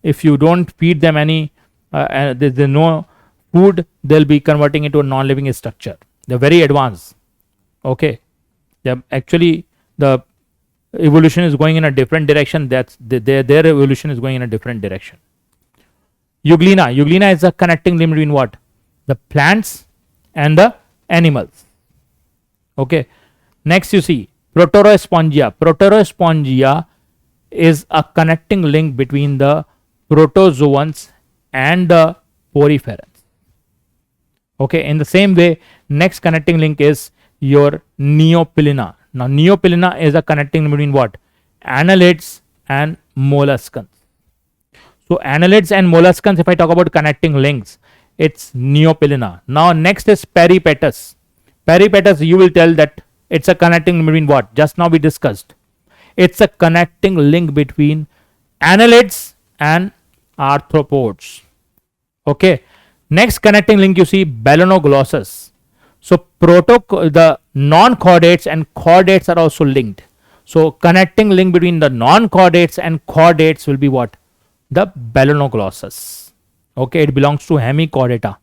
If you don't feed them any, there's no food, they'll be converting into a non-living structure. They're very advanced. Okay. They're actually the evolution is going in a different direction. Their evolution is going in a different direction. Euglena is a connecting link between what? The plants and the animals. Okay. Next you see Proterospongia. Proterospongia is a connecting link between the protozoans and the poriferans. Okay. In the same way, next connecting link is your Neopilina. Now, Neopilina is a connecting link between what? Annelids and molluscans. So, annelids and molluscans, if I talk about connecting links, it's Neopilina. Now, next is Peripatus. Peripatus, you will tell that it's a connecting link between what? Just now we discussed. It's a connecting link between annelids and arthropods. Okay. Next connecting link you see Balanoglossus. So the non-chordates and chordates are also linked. So connecting link between the non-chordates and chordates will be what? The Balanoglossus. Okay, it belongs to Hemichordata.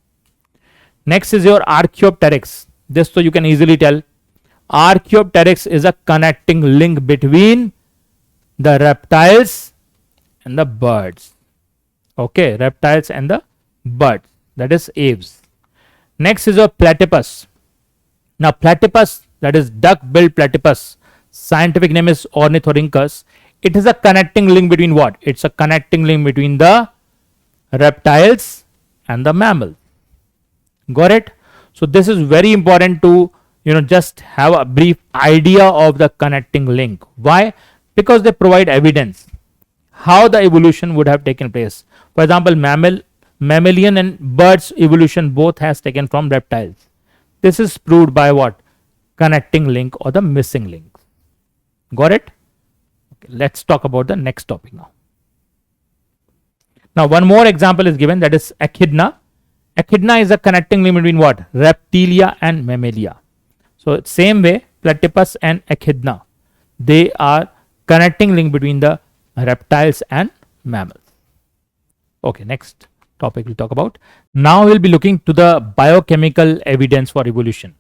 Next is your Archaeopteryx. This so you can easily tell. Archaeopteryx is a connecting link between the reptiles and the birds. Okay, reptiles and the birds. That is aves. Next is your platypus. Now, platypus, that is duck-billed platypus, scientific name is Ornithorhynchus. It is a connecting link between what? It's a connecting link between the reptiles and the mammals. Got it? So, this is very important to just have a brief idea of the connecting link. Why? Because they provide evidence how the evolution would have taken place. For example, mammalian and birds evolution both has taken from reptiles. This is proved by what? Connecting link or the missing link. Got it? Okay, let's talk about the next topic now. Now, one more example is given, that is Echidna. Echidna is a connecting link between what? Reptilia and Mammalia. So, same way, Platypus and Echidna, they are connecting link between the reptiles and mammals. Okay, next topic we'll talk about. Now we'll be looking to the biochemical evidence for evolution.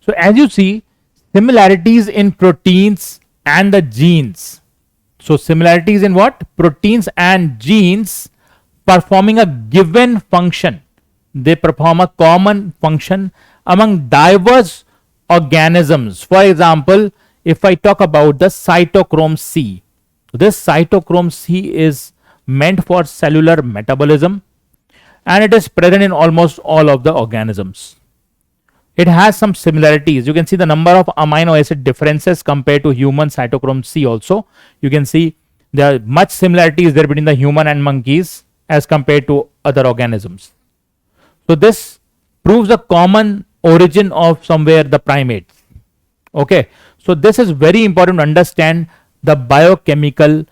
So as you see, similarities in proteins and the genes. So similarities in what? Proteins and genes performing a given function. They perform a common function among diverse organisms. For example, if I talk about the cytochrome C, this cytochrome C is meant for cellular metabolism and it is present in almost all of the organisms. It has some similarities. You can see the number of amino acid differences compared to human cytochrome C also. You can see there are much similarities there between the human and monkeys as compared to other organisms. So this proves a common origin of somewhere the primates. Okay, so this is very important to understand the biochemical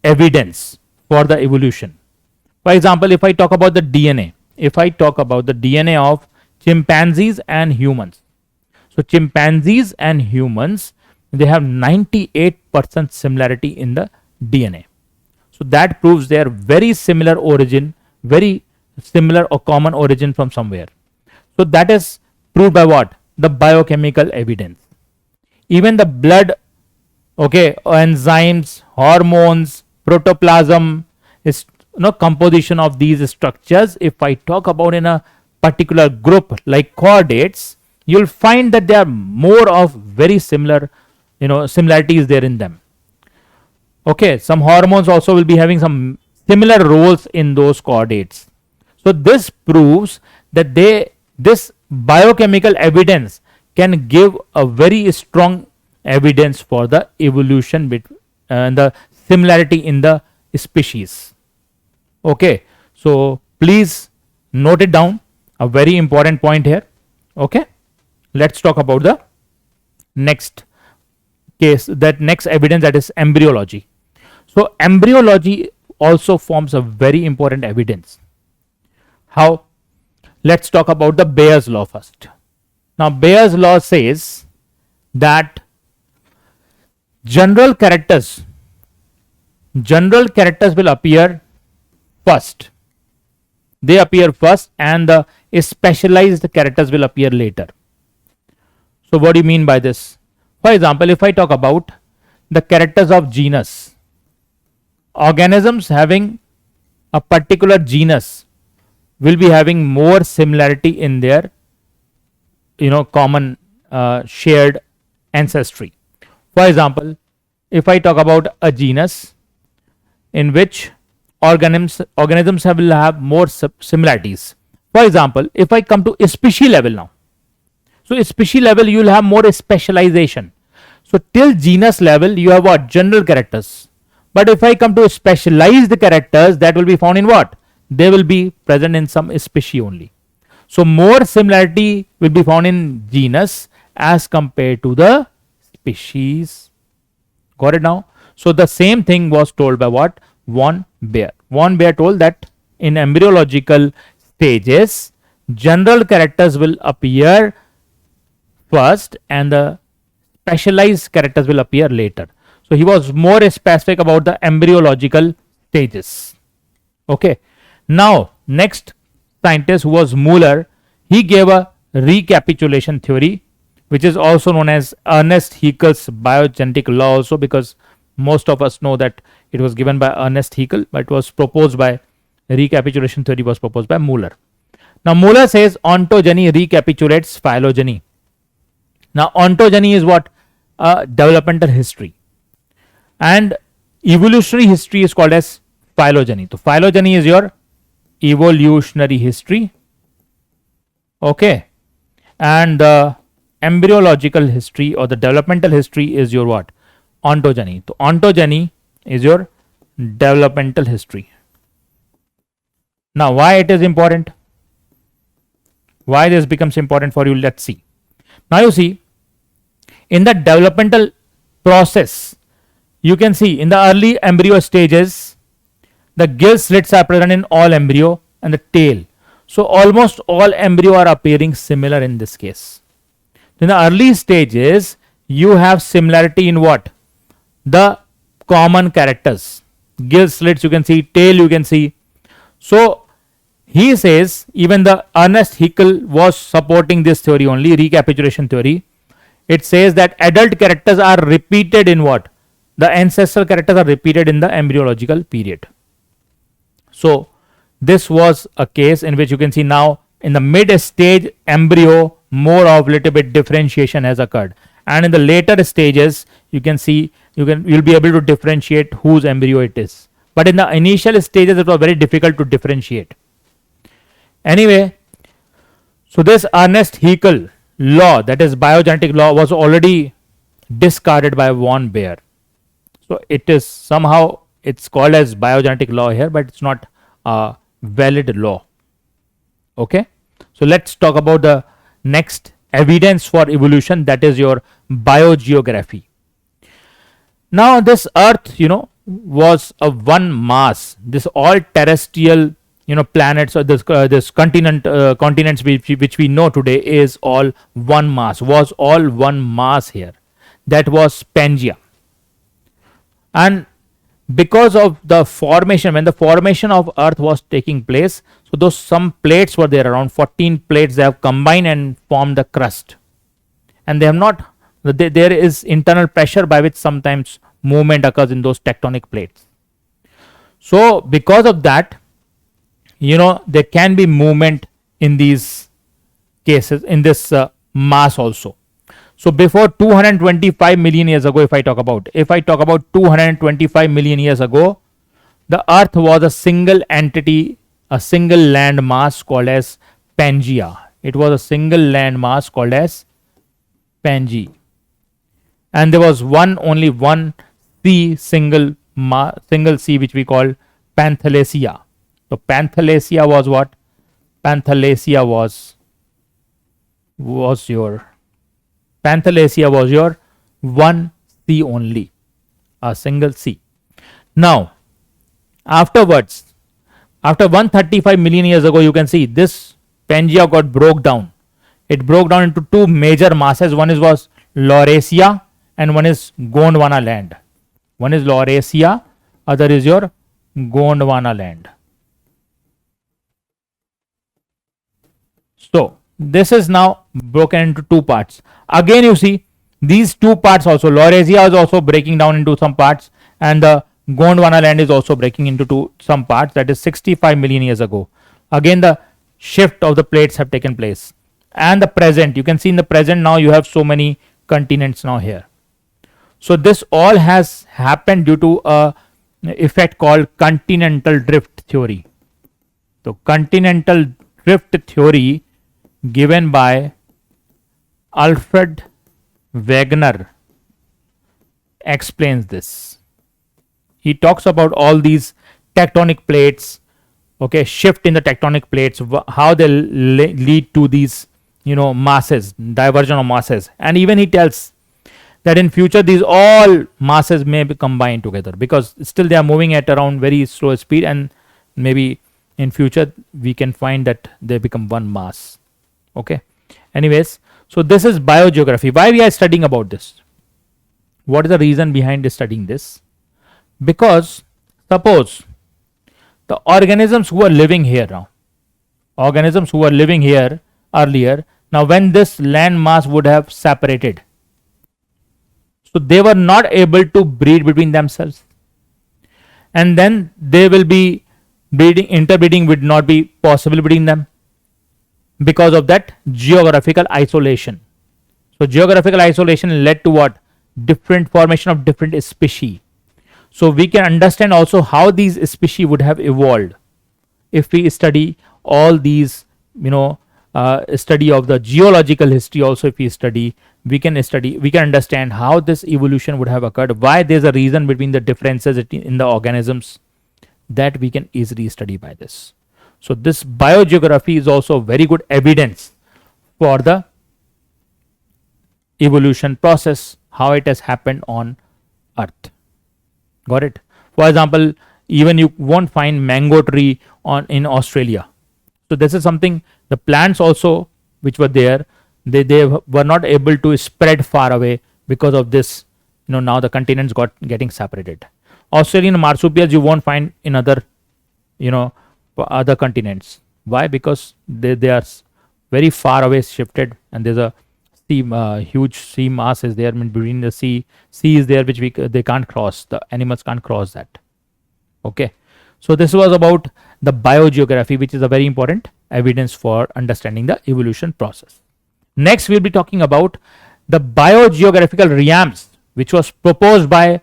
evidence for the evolution. For example, if I talk about the DNA, of chimpanzees and humans. So chimpanzees and humans, they have 98% similarity in the DNA. So that proves they are very similar origin, very similar or common origin from somewhere. So that is proved by what? The biochemical evidence. Even the blood, okay, enzymes, hormones, protoplasm is composition of these structures. If I talk about in a particular group like chordates, you'll find that there are more of very similar, similarities there in them. Okay, some hormones also will be having some similar roles in those chordates. So this proves that this biochemical evidence can give a very strong evidence for the evolution and the similarity in the species. Okay, so please note it down, a very important point here. Okay, let's talk about the next case, that next evidence, that is embryology. So embryology also forms a very important evidence. How? Let's talk about the Bayer's law first. Now Bayer's law says that general characters will appear first. They appear first and the specialized characters will appear later. So what do you mean by this? For example, if I talk about the characters of genus. Organisms having a particular genus will be having more similarity in their common shared ancestry. For example, if I talk about a genus in which organisms will have more similarities. For example, if I come to a species level now, so species level you will have more specialization. So till genus level you have what? General characters. But if I come to specialized characters, that will be found in what? They will be present in some species only. So more similarity will be found in genus as compared to the species. Got it now? So the same thing was told by what? Von Baer. Von Baer told that in embryological stages, general characters will appear first and the specialized characters will appear later. So he was more specific about the embryological stages. Okay. Now, next scientist who was Muller, he gave a recapitulation theory, which is also known as Ernest Haeckel's biogenetic law also, because most of us know that it was given by Ernest Haeckel, but it was proposed by recapitulation theory was proposed by Muller. Now, Muller says ontogeny recapitulates phylogeny. Now, ontogeny is what? Developmental history. And evolutionary history is called as phylogeny. So, phylogeny is your evolutionary history. Okay. And the embryological history or the developmental history is your what? Ontogeny. So, ontogeny is your developmental history. Now, why it is important? Why this becomes important for you? Let's see. Now, you see, in the developmental process, you can see in the early embryo stages, the gill slits are present in all embryo and the tail. So, almost all embryo are appearing similar in this case. In the early stages, you have similarity in what? The common characters. Gill slits you can see, tail you can see. So, he says even the Ernest Haeckel was supporting this theory only, recapitulation theory. It says that adult characters are repeated in what? The ancestral characters are repeated in the embryological period. So, this was a case in which you can see now in the mid stage embryo, more of little bit differentiation has occurred. And in the later stages, you can see you'll be able to differentiate whose embryo it is. But in the initial stages, it was very difficult to differentiate. Anyway, so this Ernest Haeckel law, that is biogenetic law, was already discarded by von Baer. So it is somehow it's called as biogenetic law here, but it's not a valid law. Okay. So let's talk about the next evidence for evolution, that is your biogeography. Now this earth, was a one mass. This all terrestrial, planets or this continents which we know today is all one mass, was all one mass here. That was Pangea. And because of the formation, when the formation of earth was taking place, so those some plates were there, around 14 plates, they have combined and formed the crust. And they have not, there is internal pressure by which sometimes movement occurs in those tectonic plates. So because of that, there can be movement in these cases, in this mass also. So before 225 million years ago, if I talk about 225 million years ago, the earth was a single entity, a single land mass called as Pangea. It was a single land mass called as Pangea. And there was only one sea, single sea, which we call Panthalacia. So Panthalacia was what? Panthalacia was your one sea only, a single sea. Now, afterwards, after 135 million years ago, you can see this Pangea got broke down. It broke down into two major masses. One was Laurasia and one is Gondwana land. One is Laurasia, other is your Gondwana land. So this is now broken into two parts. Again, you see these two parts also, Laurasia is also breaking down into some parts, and the Gondwana land is also breaking into some parts. That is 65 million years ago. Again, the shift of the plates have taken place. And the present, you can see in the present now you have so many continents now here. So this all has happened due to a effect called continental drift theory. So continental drift theory given by Alfred Wegener explains this. He talks about all these tectonic plates, okay, shift in the tectonic plates, how they lead to these, masses, diversion of masses. And even he tells that in future these all masses may be combined together, because still they are moving at around very slow speed, and maybe in future we can find that they become one mass. Okay, anyways, so this is biogeography. Why we are studying about this? What is the reason behind studying this? Because suppose the organisms who are living here now, organisms who were living here earlier, now when this land mass would have separated, so they were not able to breed between themselves, and then they will be breeding, interbreeding would not be possible between them because of that geographical isolation. So geographical isolation led to what? Different formation of different species. So we can understand also how these species would have evolved if we study all these, study of the geological history. Also, if we study, we can understand how this evolution would have occurred, why there's a reason between the differences in the organisms, that we can easily study by this. So this biogeography is also very good evidence for the evolution process, how it has happened on Earth. Got it? For example, even you won't find mango tree in Australia. So this is something, the plants also which were there, they were not able to spread far away because of this. Now the continents getting separated. Australian marsupials you won't find in other continents. Why? Because they are very far away shifted, and there's a huge sea mass is there between the sea is there, which they can't cross, the animals can't cross that. Okay, so this was about the biogeography, which is a very important evidence for understanding the evolution process. Next we'll be talking about the biogeographical realms, which was proposed by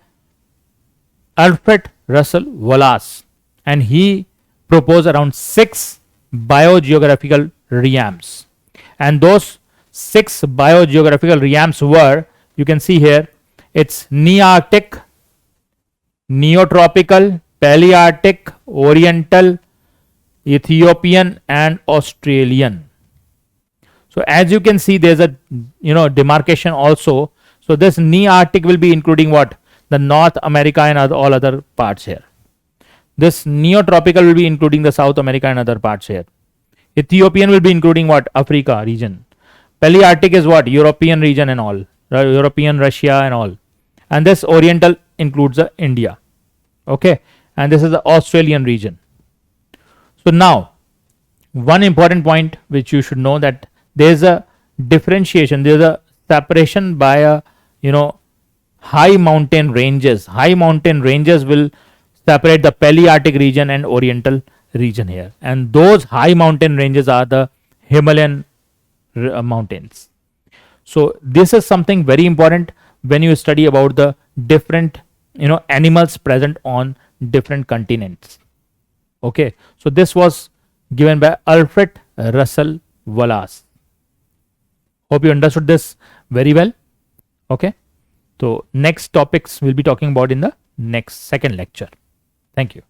Alfred Russel Wallace, and he proposed around 6 biogeographical realms, and those 6 biogeographical realms were, you can see here, it's Nearctic, Neotropical, Palearctic, Oriental, Ethiopian, and Australian. So as you can see, there's a demarcation also. So this Nearctic will be including what? The North America and all other parts here. This Neotropical will be including the South America and other parts here. Ethiopian will be including what? Africa region. Palearctic is what? European region and all. European, Russia and all. And this Oriental includes India. Okay. And this is the Australian region. So now, one important point which you should know, that there is a differentiation, there is a separation by a high mountain ranges. High mountain ranges will separate the Palearctic region and Oriental region here, and those high mountain ranges are the Himalayan mountains. So this is something very important when you study about the different animals present on different continents. Okay, so this was given by Alfred Russel Wallace. Hope you understood this very well. Okay, so next topics we'll be talking about in the next second lecture. Thank you.